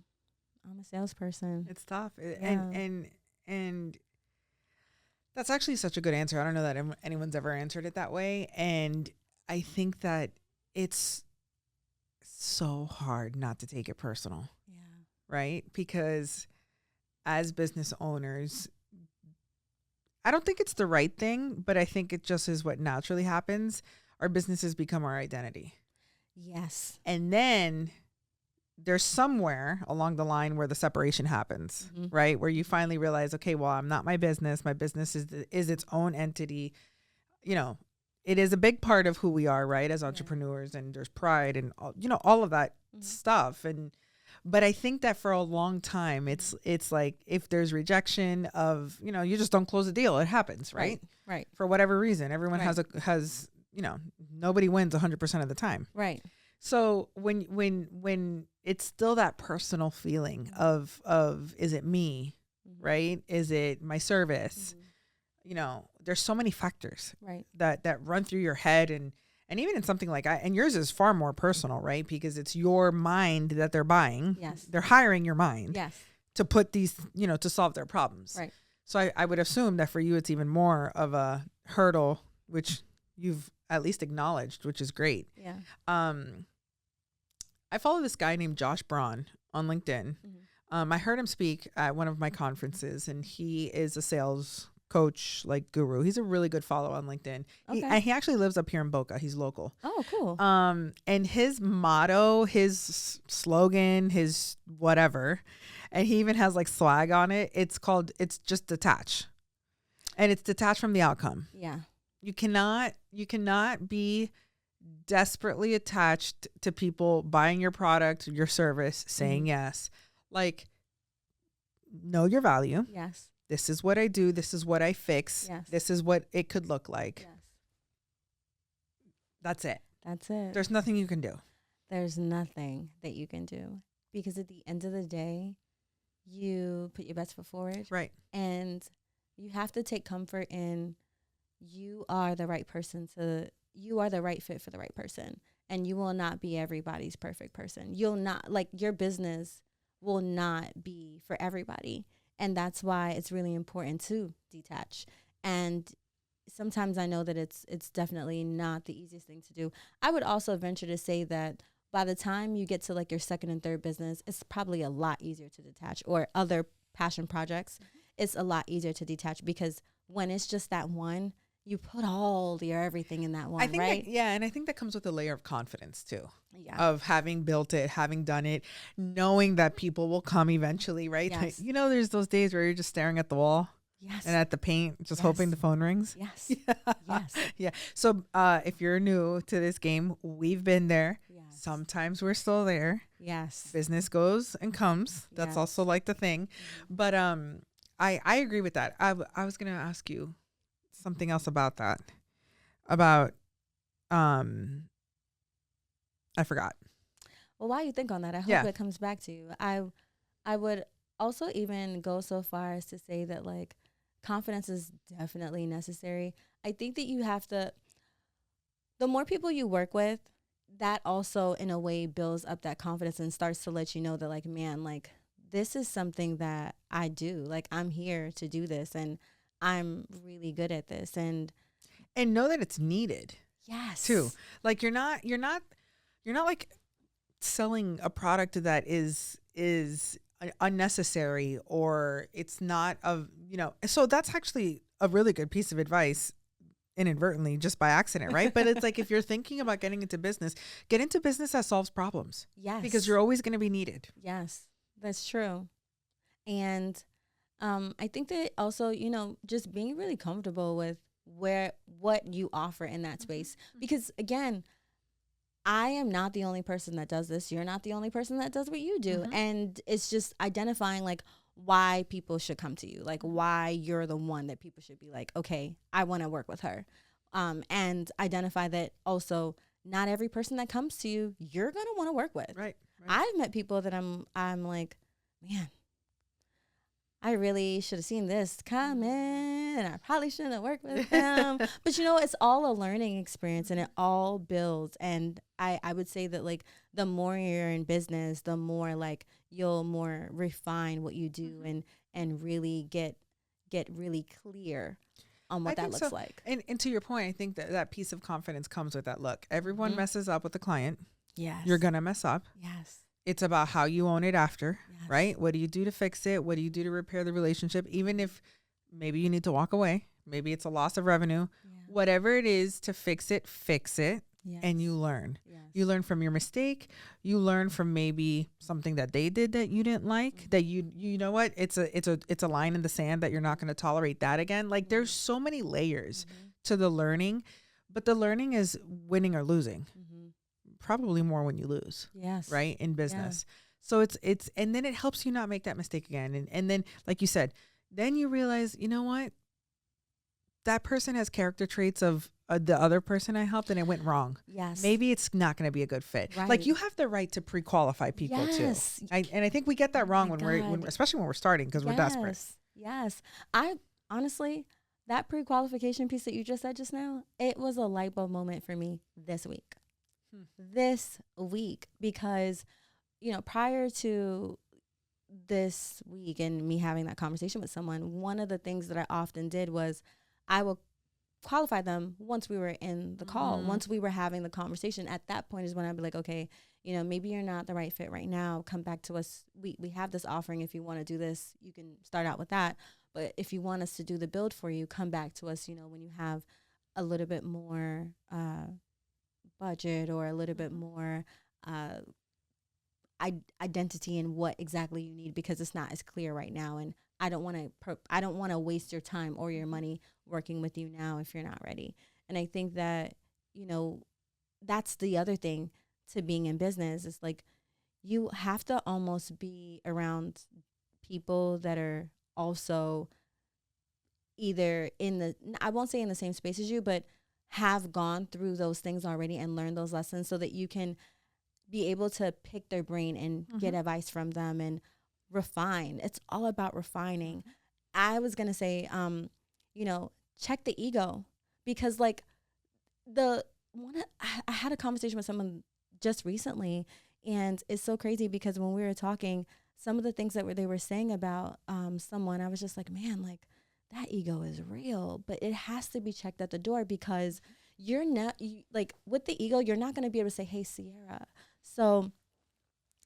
a salesperson. It's tough. And that's actually such a good answer. I don't know that anyone's ever answered it that way. And I think that it's so hard not to take it personal. Yeah. right? Because as business owners, I don't think it's the right thing, but I think it just is what naturally happens. Our businesses become our identity. Yes. And then there's somewhere along the line where the separation happens, right? Where you finally realize, okay, well, I'm not my business. My business is its own entity. You know, it is a big part of who we are, right? As entrepreneurs, and there's pride and all, you know, all of that stuff. But I think that for a long time, it's like if there's rejection of, you know, you just don't close the deal. It happens, right? Right. For whatever reason, everyone has, you know, nobody wins 100% of the time. Right. So when it's still that personal feeling of is it me, right? Is it my service? You know, there's so many factors that run through your head, and even in something like and yours is far more personal, right? Because it's your mind that they're buying. Yes. They're hiring your mind to put these, you know, to solve their problems. Right. So I would assume that for you, it's even more of a hurdle, which you've at least acknowledged, which is great. Yeah. I follow this guy named Josh Braun on LinkedIn. I heard him speak at one of my conferences, and he is a sales coach, like guru. He's a really good follow on LinkedIn. Okay. He actually lives up here in Boca. He's local. Oh, cool. And his motto, his slogan, his whatever, and he even has like swag on it. It's just detach. And it's detached from the outcome. Yeah. You cannot be desperately attached to people buying your product, your service, saying yes. Like, know your value. Yes. This is what I do. This is what I fix. Yes. This is what it could look like. Yes. That's it. That's it. There's nothing you can do. There's nothing that you can do, because at the end of the day, you put your best foot forward. Right. And you have to take comfort in you are the right person you are the right fit for the right person. And you will not be everybody's perfect person. You'll not, like, your business will not be for everybody. And that's why it's really important to detach. And sometimes I know that it's definitely not the easiest thing to do. I would also venture to say that by the time you get to like your second and third business, it's probably a lot easier to detach, or other passion projects. It's a lot easier to detach, because when it's just that one, you put all your everything in that one, I think right? and I think that comes with a layer of confidence too. Yeah. Of having built it, having done it, knowing that people will come eventually, right? Yes. You know, there's those days where you're just staring at the wall. Yes. And at the paint, just hoping the phone rings. Yes. Yes. Yeah. So if you're new to this game, we've been there. Yes. Sometimes we're still there. Yes. Business goes and comes. That's Yes. also like the thing. But I agree with that. I was going to ask you something else about that. About I forgot. Well, while you think on that, I hope it comes back to you. I would also even go so far as to say that, like, confidence is definitely necessary. I think that you have to, the more people you work with, that also in a way builds up that confidence and starts to let you know that, like, man, like, this is something that I do. Like, I'm here to do this, and I'm really good at this. And know that it's needed. Yes. Too. Like, you're not like selling a product that is unnecessary, or it's not of, you know, so that's actually a really good piece of advice, inadvertently, just by accident, right? But it's like, if you're thinking about getting into business, get into business that solves problems. Yes. Because you're always going to be needed. Yes, that's true. And I think that also, you know, just being really comfortable with what you offer in that space. Because again, I am not the only person that does this. You're not the only person that does what you do. And it's just identifying, like, why people should come to you, like, why you're the one that people should be like, okay, I want to work with her. And identify that also not every person that comes to you, you're going to want to work with. Right. I've met people that I'm like, man, I really should have seen this coming, and I probably shouldn't have worked with them. But, you know, it's all a learning experience, and it all builds. And I would say that, like, the more you're in business, the more, like, you'll more refine what you do and really get really clear on what that looks like. And to your point, I think that piece of confidence comes with that. Look, everyone messes up with the client. Yes. You're going to mess up. Yes. It's about how you own it after, Yes. right? What do you do to fix it? What do you do to repair the relationship? Even if maybe you need to walk away, maybe it's a loss of revenue, whatever it is to fix it, Yes. and you learn. Yes. You learn from your mistake. You learn from maybe something that they did that you didn't like, that you know what? It's a line in the sand that you're not going to tolerate that again. Like there's so many layers to the learning, but the learning is winning or losing. Probably more when you lose. Yes. Right? In business. So it's, and then it helps you not make that mistake again. And then, like you said, then you realize, you know what? That person has character traits of the other person I helped and it went wrong. Yes. Maybe it's not going to be a good fit. Right. Like you have the right to pre-qualify people too. And I think we get that wrong especially when we're starting because we're desperate. Yes. I honestly, that pre-qualification piece that you just said just now, it was a light bulb moment for me this week. Because, prior to this week and me having that conversation with someone, one of the things that I often did was I will qualify them once we were in the call, once we were having the conversation. At that point is when I'd be like, okay, maybe you're not the right fit right now. Come back to us. We have this offering. If you want to do this, you can start out with that. But if you want us to do the build for you, come back to us, when you have a little bit more budget or a little bit more identity in what exactly you need, because it's not as clear right now, and I don't want to waste your time or your money working with you now if you're not ready. And I think that that's the other thing to being in business. It's like you have to almost be around people that are also either I won't say in the same space as you, but have gone through those things already and learned those lessons so that you can be able to pick their brain and get advice from them and refine. It's all about refining. I was going to say, check the ego, because I had a conversation with someone just recently, and it's so crazy because when we were talking, some of the things that they were saying about someone, I was just like, man, like that ego is real, but it has to be checked at the door, because you're not with the ego, you're not going to be able to say, hey, Ciara. So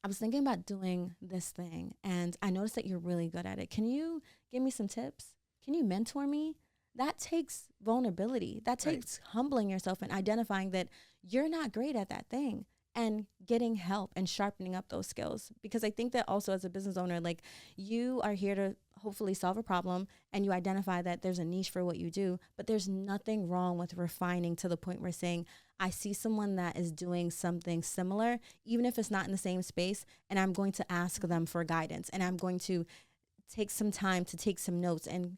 I was thinking about doing this thing, and I noticed that you're really good at it. Can you give me some tips? Can you mentor me? That takes vulnerability. That takes humbling yourself and identifying that you're not great at that thing and getting help and sharpening up those skills. Because I think that also as a business owner, like you are here to hopefully solve a problem, and you identify that there's a niche for what you do, but there's nothing wrong with refining to the point where saying, I see someone that is doing something similar, even if it's not in the same space, and I'm going to ask them for guidance, and I'm going to take some time to take some notes and,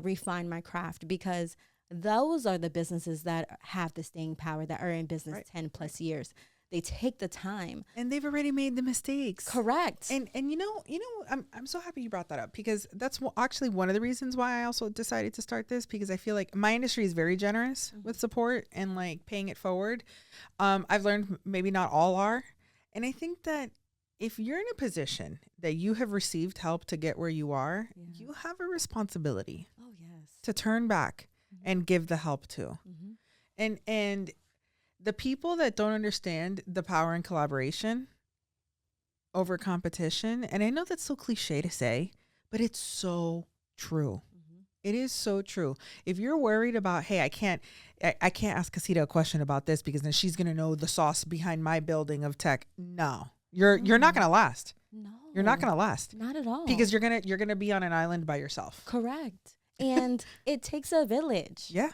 refine my craft, because those are the businesses that have the staying power, that are in business 10 plus years. They take the time, and they've already made the mistakes. Correct. And I'm so happy you brought that up, because that's actually one of the reasons why I also decided to start this, because I feel like my industry is very generous with support and like paying it forward. I've learned maybe not all are. And I think that if you're in a position that you have received help to get where you are, you have a responsibility to turn back and give the help to. And the people that don't understand the power in collaboration over competition, and I know that's so cliche to say, but it's so true. It is so true. If you're worried about, hey, I can't ask Casita a question about this because then she's going to know the sauce behind my building of tech. No, you're not going to last. No, you're not going to last. Not at all. Because you're going to be on an island by yourself. Correct. And it takes a village. Yeah.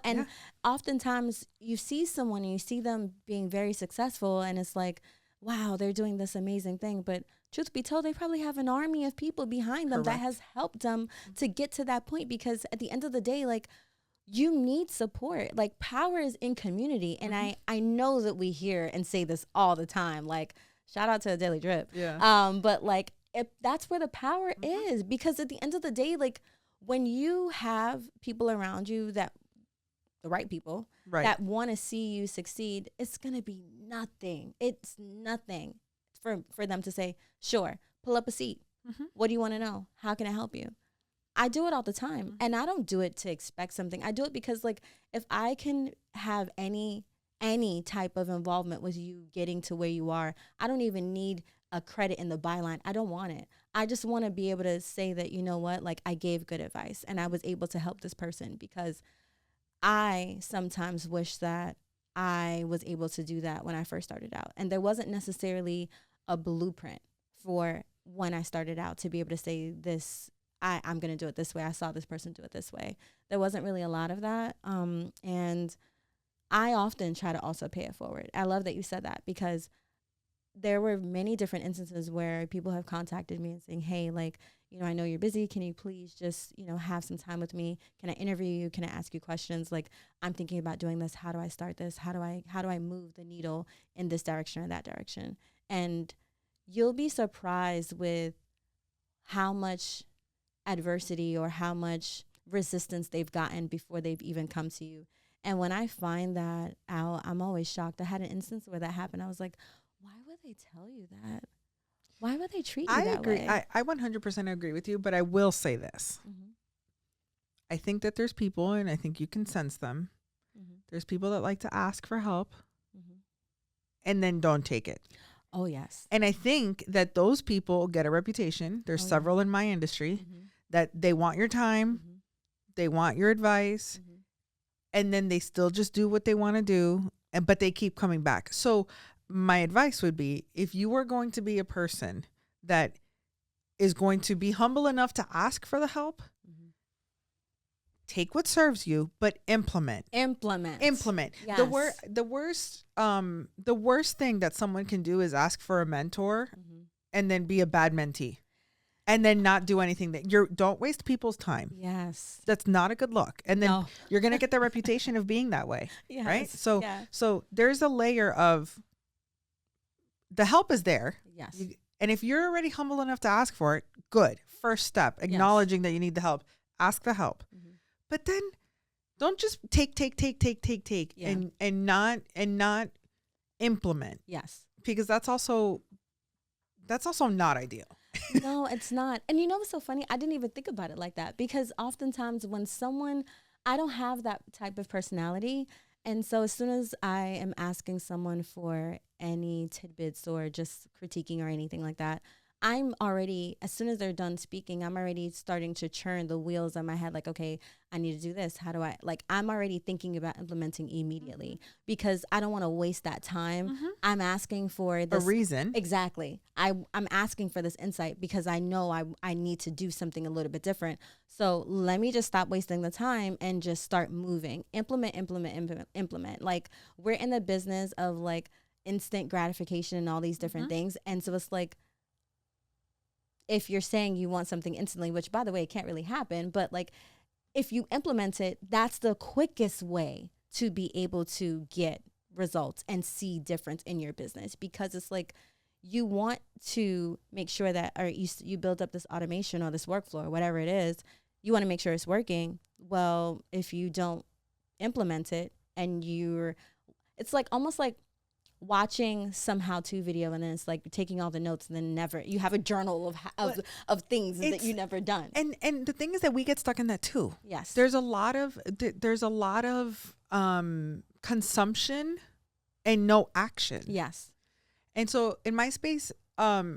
And oftentimes you see someone and you see them being very successful, and it's like, wow, they're doing this amazing thing. But truth be told, they probably have an army of people behind them that has helped them to get to that point, because at the end of the day, like, you need support. Like, power is in community. And I know that we hear and say this all the time, like, shout out to a Daily Drip. Yeah. But like, that's where the power is, because at the end of the day, like, when you have people around you the right people that want to see you succeed, it's going to be nothing. It's nothing for them to say, sure, pull up a seat. What do you want to know? How can I help you? I do it all the time. And I don't do it to expect something. I do it because, like, if I can have any type of involvement with you getting to where you are, I don't even need a credit in the byline. I don't want it. I just want to be able to say that, you know what, like I gave good advice and I was able to help this person, because I sometimes wish that I was able to do that when I first started out. And there wasn't necessarily a blueprint for when I started out to be able to say this, I'm going to do it this way. I saw this person do it this way. There wasn't really a lot of that. And I often try to also pay it forward. I love that you said that, because there were many different instances where people have contacted me and saying, hey, like, you know, I know you're busy. Can you please just, you know, have some time with me? Can I interview you? Can I ask you questions? Like, I'm thinking about doing this. How do I start this? How do I move the needle in this direction or that direction? And you'll be surprised with how much adversity or how much resistance they've gotten before they've even come to you. And when I find that out, I'm always shocked. I had an instance where that happened. I was like, why would they tell you that? Why would they treat you that way? I 100% agree with you, but I will say this. Mm-hmm. I think that there's people, and I think you can sense them. Mm-hmm. There's people that like to ask for help Mm-hmm. and then don't take it. Oh, yes. And I think that those people get a reputation. There's several in my industry Mm-hmm. that they want your time, Mm-hmm. they want your advice, Mm-hmm. and then they still just do what they want to do, but they keep coming back. So my advice would be, if you are going to be a person that is going to be humble enough to ask for the help, Mm-hmm. take what serves you, but implement. Yes. The worst thing that someone can do is ask for a mentor Mm-hmm. and then be a bad mentee and then not do anything don't waste people's time. Yes. That's not a good look. And then No. you're going to get the reputation of being that way. Yes. Right. Yeah. So there's a layer of the help is there. Yes. And if you're already humble enough to ask for it, good. First step, acknowledging that you need the help, ask the help. Mm-hmm. But then don't just take Yeah. and not implement, Yes. because that's also not ideal. No, it's not. And you know what's so funny? I didn't even think about it like that, because oftentimes when I don't have that type of personality. And so as soon as I am asking someone for any tidbits or just critiquing or anything like that, I'm already, as soon as they're done speaking, I'm already starting to churn the wheels in my head. Like, okay, I need to do this. How do I, like, I'm already thinking about implementing immediately, because I don't want to waste that time. Mm-hmm. I'm asking for this A reason. Exactly. I'm asking for this insight because I know I need to do something a little bit different. So let me just stop wasting the time and just start moving. Implement. Like, we're in the business of like instant gratification and all these different things. And so it's like, if you're saying you want something instantly, which by the way, it can't really happen, but like if you implement it, that's the quickest way to be able to get results and see difference in your business, because it's like you want to make sure that, or you build up this automation or this workflow or whatever it is, you want to make sure it's working. Well, if you don't implement it and it's like almost like watching some how-to video and then it's like taking all the notes and then you have a journal of things that you never done. And the thing is that we get stuck in that too. Yes. There's a lot of consumption and no action. Yes. And so in my space,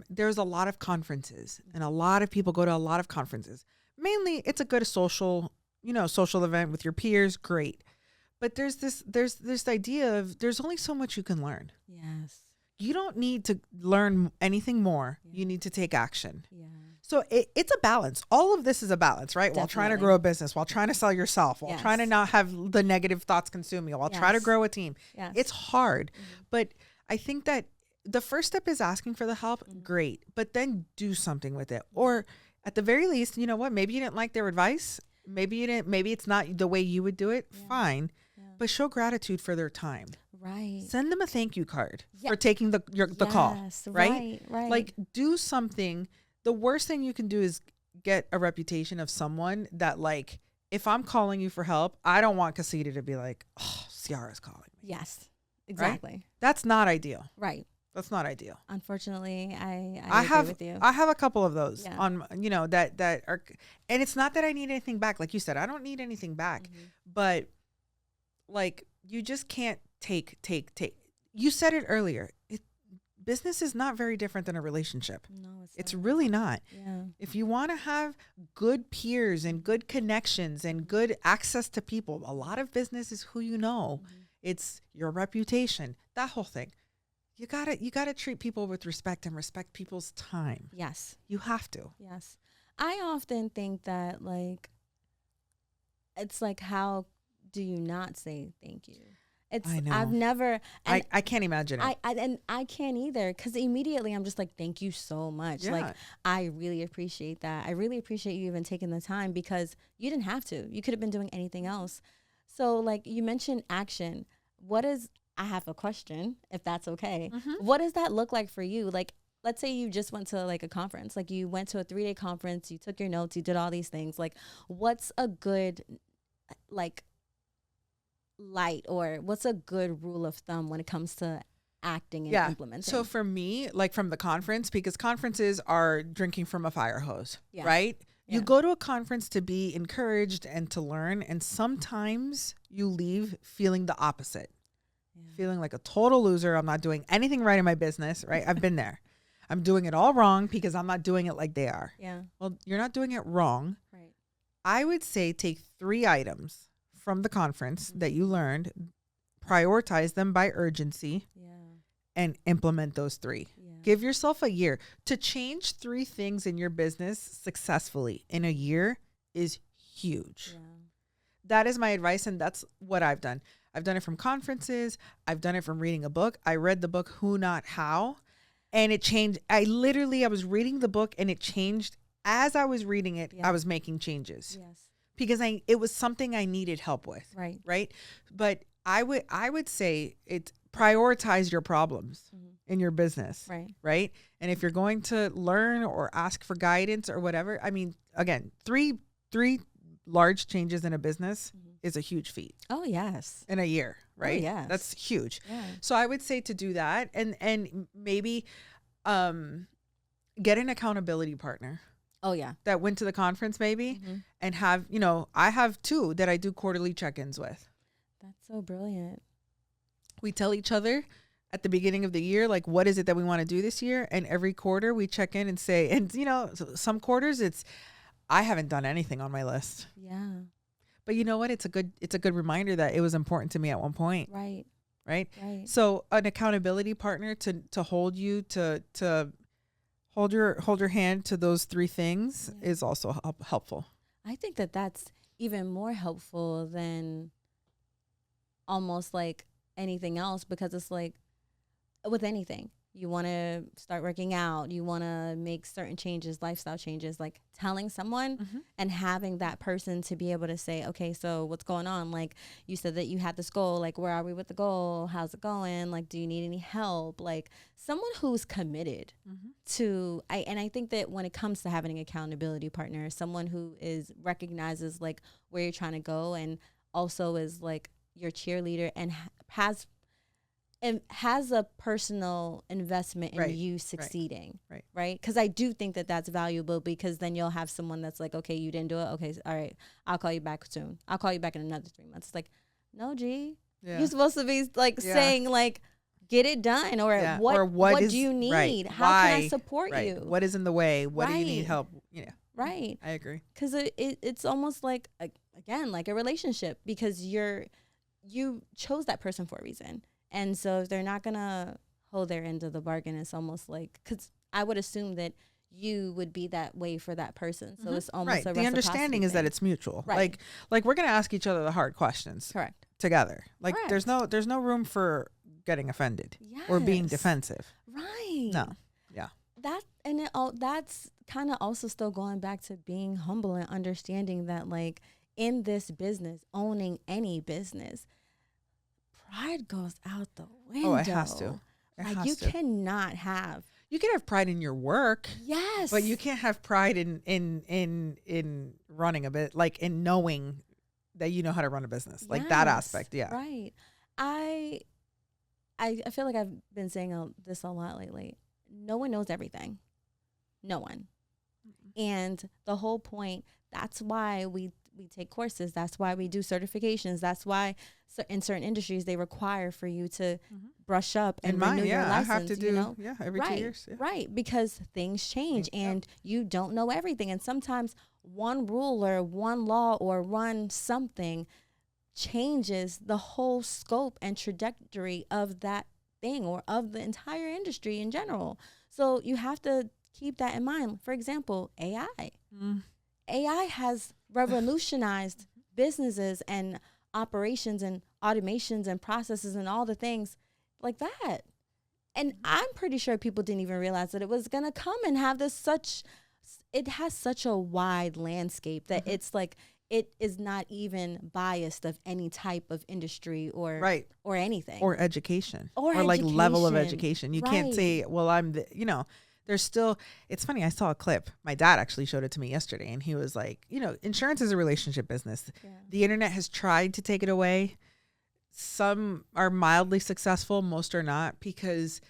there's a lot of conferences and a lot of people go to a lot of conferences. Mainly it's a good social event with your peers. Great. But there's this idea of there's only so much you can learn. Yes. You don't need to learn anything more. Yeah. You need to take action. Yeah. So it's a balance. All of this is a balance, right? Definitely. While trying to grow a business, while trying to sell yourself, while trying to not have the negative thoughts consume you, while trying to grow a team. Yes. It's hard. But I think that the first step is asking for the help. Great. But then do something with it. Or at the very least, you know what? Maybe you didn't like their advice. Maybe it's not the way you would do it. Yeah. Fine. Yeah. But show gratitude for their time. Right. Send them a thank you card for taking the call. Right? Right. Like, do something. The worst thing you can do is get a reputation of someone that, like, if I'm calling you for help, I don't want Casita to be like, oh, Ciara's calling me. Yes, exactly. Right? That's not ideal. Right. That's not ideal. Unfortunately, I agree with you. I have a couple of those on, that are, and it's not that I need anything back. Like you said, I don't need anything back, but like, you just can't take. You said it earlier. business is not very different than a relationship. No, It's really not. Yeah. If you want to have good peers and good connections and good access to people, a lot of business is who you know. It's your reputation, that whole thing. You gotta treat people with respect and respect people's time. Yes. You have to. Yes. I often think that, like, it's like, how do you not say thank you? I know. I've never, and I can't imagine it. I can't either, because immediately I'm just like, thank you so much. Yeah. Like, I really appreciate that. I really appreciate you even taking the time, because you didn't have to. You could have been doing anything else. So, like, you mentioned action. I have a question, if that's okay. What does that look like for you? Like, let's say you just went to like a conference, like you went to a 3-day conference, you took your notes, you did all these things. Like, what's a good, like, light, or what's a good rule of thumb when it comes to acting and implementing? So for me, like from the conference, because conferences are drinking from a fire hose, right? You go to a conference to be encouraged and to learn, and sometimes you leave feeling the opposite, feeling like a total loser. I'm not doing anything right in my business, right? I've been there. I'm doing it all wrong because I'm not doing it like they are. Yeah. Well, you're not doing it wrong. Right. I would say take 3 items from the conference that you learned, prioritize them by urgency, and implement those 3. Give yourself a year to change 3 things in your business successfully in a year is huge. That is my advice. And that's what I've done. I've done it from conferences. I've done it from reading a book. I read the book, Who Not How, and it changed. I was reading the book and it changed as I was reading it. I was making changes because it was something I needed help with. Right. But I would say it's prioritize your problems in your business. Right. And if you're going to learn or ask for guidance or whatever, I mean, again, three large changes in a business is a huge feat. Oh, yes. In a year, right? Oh, yes. That's huge. So I would say to do that and maybe get an accountability partner. Oh, yeah. That went to the conference maybe and have, I have 2 that I do quarterly check-ins with. That's so brilliant. We tell each other at the beginning of the year, like, what is it that we want to do this year? And every quarter we check in and say, and some quarters I haven't done anything on my list. Yeah. But you know what? It's a good reminder that it was important to me at one point. Right. So an accountability partner to hold you to hold your hand to those 3 things is also helpful. I think that that's even more helpful than almost like anything else, because it's like with anything, you want to start working out, you want to make certain changes, lifestyle changes, like telling someone and having that person to be able to say, okay, so what's going on? Like, you said that you had this goal, like, where are we with the goal? How's it going? Like, do you need any help? Like, someone who's committed to, I think that when it comes to having an accountability partner, someone who recognizes like where you're trying to go, and also is like your cheerleader and has a personal investment in you succeeding. Right. Because I do think that that's valuable, because then you'll have someone that's like, okay, you didn't do it. Okay. All right. I'll call you back soon. I'll call you back in another 3 months. It's like, no, G, you're supposed to be like saying like, get it done, or what do you need? How can I support you? What is in the way? What do you need help? Right. I agree. Because it's almost like, again, like a relationship, because you chose that person for a reason. And so if they're not going to hold their end of the bargain, it's almost like, because I would assume that you would be that way for that person. So it's almost a reciprocity the understanding is that it's mutual. Like we're going to ask each other the hard questions. Correct. Together. Like there's no room for getting offended or being defensive. Right. No. Yeah. That's kind of also still going back to being humble and understanding that, like, in this business, owning any business, pride goes out the window. Oh, it has to. You cannot have. You can have pride in your work. Yes. But you can't have pride in running a bit, like in knowing that you know how to run a business. Like that aspect. Yeah. Right. I feel like I've been saying this a lot lately. No one knows everything. No one. And the whole point, that's why we we take courses. That's why we do certifications. That's why in certain industries they require for you to brush up and renew your license. I have to do every 2 years. Yeah. Right, because things change and you don't know everything. And sometimes one rule or one law or one something changes the whole scope and trajectory of that thing or of the entire industry in general. So you have to keep that in mind. For example, AI. AI has revolutionized businesses and operations and automations and processes and all the things like that. And I'm pretty sure people didn't even realize that it was going to come and have it has such a wide landscape that it's like, it is not even biased of any type of industry or anything. Or education. Or like level of education. You can't say, well, there's still, it's funny. I saw a clip. My dad actually showed it to me yesterday and he was like, insurance is a relationship business. Yeah. The internet has tried to take it away. Some are mildly successful. Most are not, because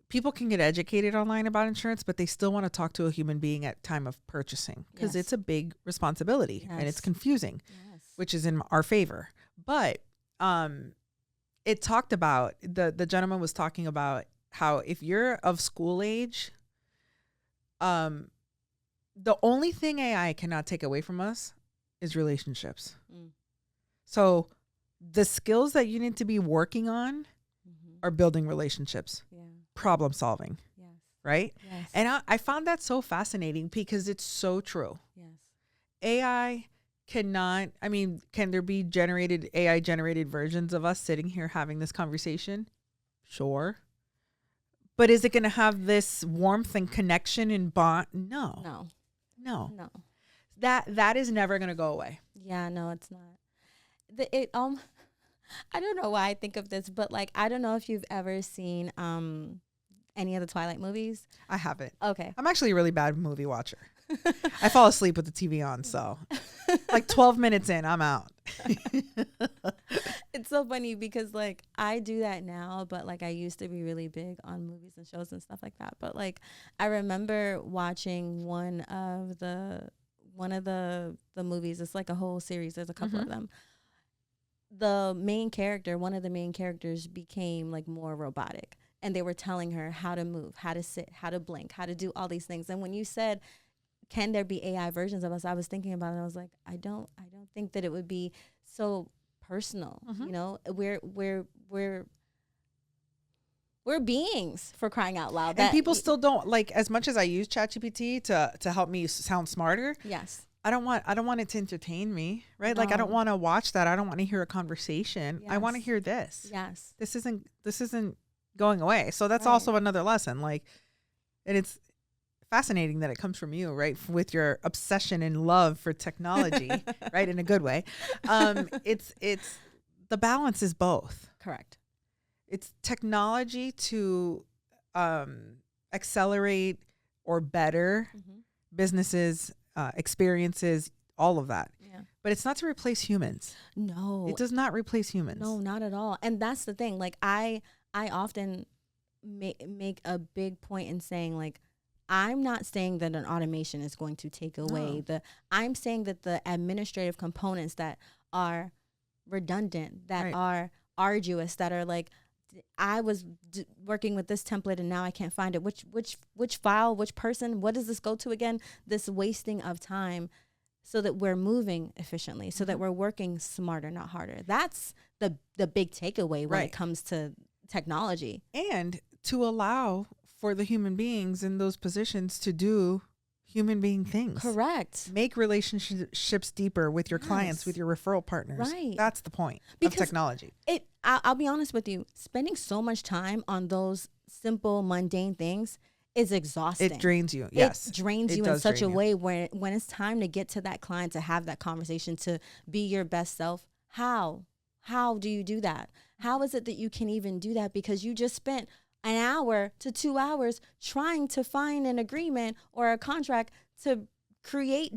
people can get educated online about insurance, but they still want to talk to a human being at time of purchasing because it's a big responsibility and it's confusing, which is in our favor. But it talked about, the gentleman was talking about how if you're of school age, the only thing AI cannot take away from us is relationships. So the skills that you need to be working on are building relationships, problem solving, right? Yes. And I found that so fascinating because it's so true. Yes. AI cannot, can there be AI generated versions of us sitting here having this conversation? Sure. But is it going to have this warmth and connection and bond? No. That is never going to go away. Yeah, no, it's not. I don't know why I think of this, but like, I don't know if you've ever seen any of the Twilight movies. I haven't. Okay. I'm actually a really bad movie watcher. I fall asleep with the TV on, so like 12 minutes in, I'm out. It's so funny because like I do that now, but like I used to be really big on movies and shows and stuff like that. But like I remember watching one of the movies. It's like a whole series. There's a couple of them. One of the main characters became like more robotic, and they were telling her how to move, how to sit, how to blink, how to do all these things. And when you said, can there be AI versions of us? I was thinking about it. I was like, I don't think that it would be so personal. We're beings, for crying out loud. And people still don't, like, as much as I use ChatGPT to help me sound smarter. Yes. I don't want it to entertain me, right? No. Like, I don't want to watch that. I don't want to hear a conversation. Yes. I want to hear this. Yes. This isn't going away. So that's also another lesson. Like, and it's fascinating that it comes from you, right? With your obsession and love for technology, right? In a good way. It's the balance is both. Correct. It's technology to accelerate or better businesses, experiences, all of that. Yeah. But it's not to replace humans. No. It does not replace humans. No, not at all. And that's the thing. Like I often make a big point in saying, like, I'm not saying that an automation is going to take away I'm saying that the administrative components that are redundant, that are arduous, that are like, I was working with this template and now I can't find it. Which file, which person, what does this go to again? This wasting of time, so that we're moving efficiently, so that we're working smarter, not harder. That's the big takeaway when it comes to technology. And to allow for the human beings in those positions to do human being things. Correct. Make relationships deeper with your clients, with your referral partners. Right. That's the point of technology. I'll be honest with you, spending so much time on those simple, mundane things is exhausting. It drains you. Yes. It drains you in such a way where when it's time to get to that client, to have that conversation, to be your best self, how do you do that? How is it that you can even do that? Because you just spent an hour to 2 hours trying to find an agreement or a contract to create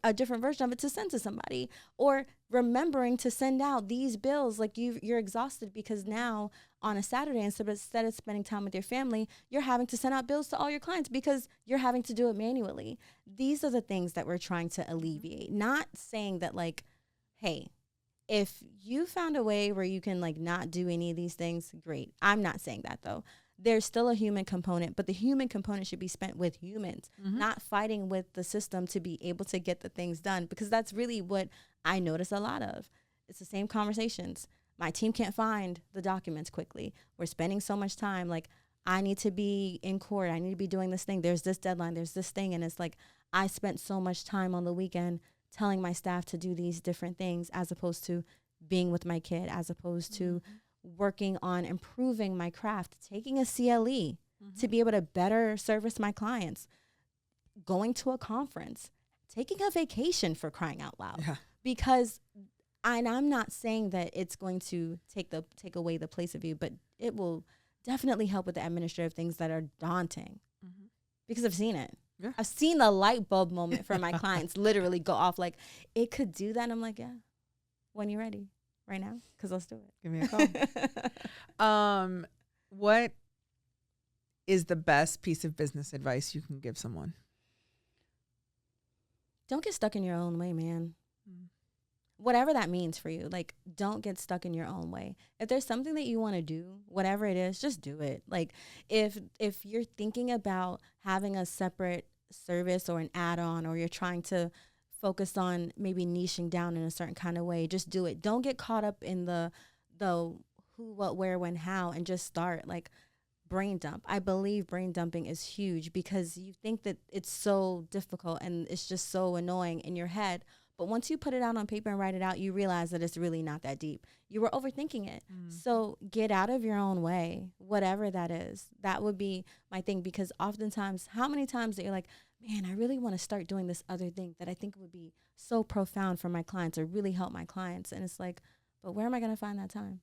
a different version of it to send to somebody, or remembering to send out these bills. Like you're exhausted because now on a Saturday, instead of spending time with your family, you're having to send out bills to all your clients because you're having to do it manually. These are the things that we're trying to alleviate. Not saying that like, hey, if you found a way where you can like not do any of these things, great. I'm not saying that though. There's still a human component, but the human component should be spent with humans, not fighting with the system to be able to get the things done, because that's really what I notice a lot of. It's the same conversations. My team can't find the documents quickly. We're spending so much time. Like, I need to be in court. I need to be doing this thing. There's this deadline. There's this thing. And it's like, I spent so much time on the weekend telling my staff to do these different things as opposed to being with my kid, as opposed to working on improving my craft, taking a CLE to be able to better service my clients, going to a conference, taking a vacation, for crying out loud. Yeah. Because I'm not saying that it's going to take away the place of you, but it will definitely help with the administrative things that are daunting, because I've seen it. Yeah. I've seen the light bulb moment for my clients literally go off like, it could do that. And I'm like, yeah, when you're ready. Right now, because let's do it. Give me a call. What is the best piece of business advice you can give someone? Don't get stuck in your own way, man. Whatever that means for you, like, don't get stuck in your own way. If there's something that you want to do, whatever it is, just do it. Like, if you're thinking about having a separate service or an add-on, or you're trying to focus on maybe niching down in a certain kind of way, just do it. Don't get caught up in the who, what, where, when, how, and just start. Like, brain dump. I believe brain dumping is huge, because you think that it's so difficult and it's just so annoying in your head. But once you put it out on paper and write it out, you realize that it's really not that deep. You were overthinking it. So get out of your own way, whatever that is. That would be my thing, because oftentimes, how many times that you're like, man, I really want to start doing this other thing that I think would be so profound for my clients or really help my clients. And it's like, but where am I going to find that time?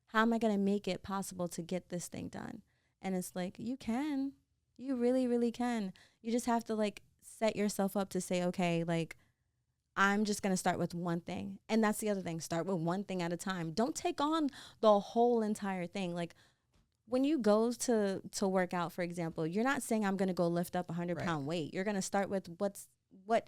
How am I going to make it possible to get this thing done? And it's like, you can. You really, really can. You just have to like set yourself up to say, okay, like, I'm just going to start with one thing. And that's the other thing. Start with one thing at a time. Don't take on the whole entire thing. Like, when you go to work out, for example, you're not saying I'm going to go lift up 100-pound weight. You're going to start with what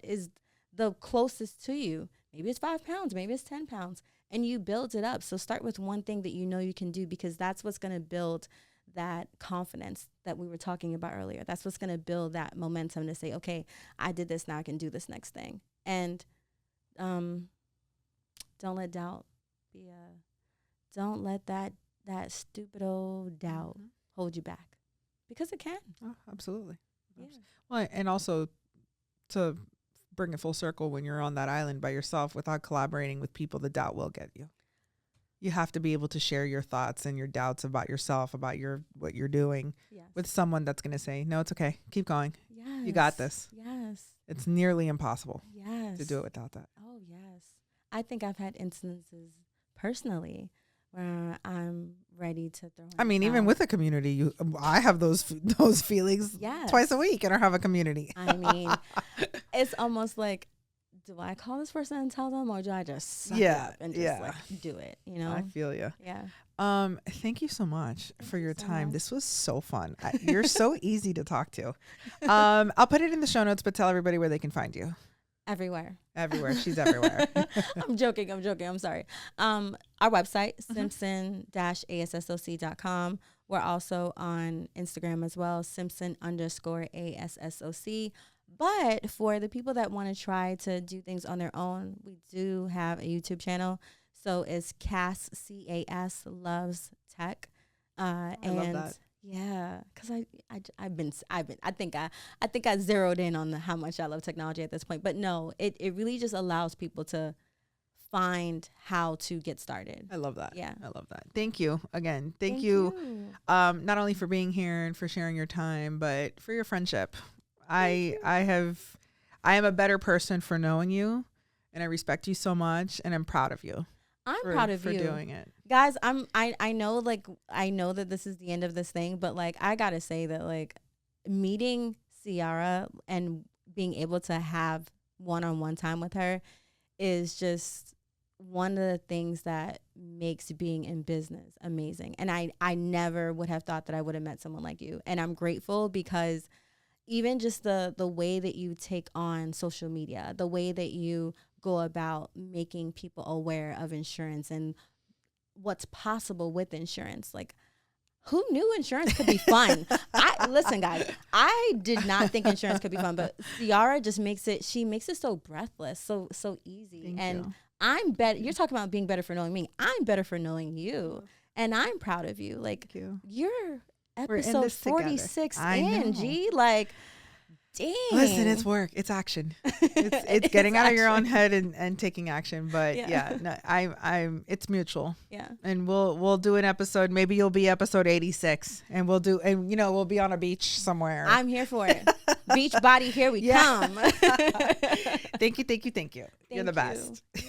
is the closest to you. Maybe it's 5 pounds, maybe it's 10 pounds, and you build it up. So start with one thing that you know you can do, because that's what's going to build that confidence that we were talking about earlier. That's what's going to build that momentum to say, okay, I did this, now I can do this next thing. And don't let doubt be don't let that stupid old doubt hold you back, because it can. Oh, absolutely. Yeah. Well, and also to bring it full circle, when you're on that island by yourself without collaborating with people, the doubt will get you. You have to be able to share your thoughts and your doubts about yourself, about what you're doing, with someone that's going to say, no, it's okay. Keep going. Yes. You got this. Yes. It's nearly impossible to do it without that. Oh, yes. I think I've had instances personally where I'm ready to throw. I mean, even with a community, I have those feelings twice a week in our have a community. I mean, it's almost like, do I call this person and tell them, or do I just suck up and just like do it? You know, I feel you. Yeah. Thank you so much for your time. This was so fun. You're so easy to talk to. I'll put it in the show notes, but tell everybody where they can find you. Everywhere. She's everywhere. I'm joking. I'm sorry. Our website, Simpson-ASSOC.com. We're also on Instagram as well, Simpson_ASSOC. But for the people that want to try to do things on their own, we do have a YouTube channel. So it's CAS Loves Tech. I love that. Yeah, because I think I zeroed in on how much I love technology at this point. But no, it really just allows people to find how to get started. I love that. Yeah, I love that. Thank you again. Thank you. Not only for being here and for sharing your time, but for your friendship. I am a better person for knowing you, and I respect you so much, and I'm proud of you. I'm proud of you for doing it, guys. I know that this is the end of this thing, but like, I gotta say that, like, meeting Ciara and being able to have one-on-one time with her is just one of the things that makes being in business amazing. And I never would have thought that I would have met someone like you. And I'm grateful because even just the way that you take on social media, the way that you go about making people aware of insurance and what's possible with insurance. Like, who knew insurance could be fun? Listen, guys, I did not think insurance could be fun, but Ciara just makes it so breathless, so easy. Thank and you. I'm better. You're talking about being better for knowing me. I'm better for knowing you. And I'm proud of you. Like, Thank you. you're We're in episode this together. 46 I in, know. G. Like, dang. Listen, it's work. It's action. It's getting out of your own head and taking action. But no, it's mutual. Yeah. And we'll do an episode. Maybe you'll be episode 86 and we'll be on a beach somewhere. I'm here for it. Beach body, here we come. Thank you. You're the best. You.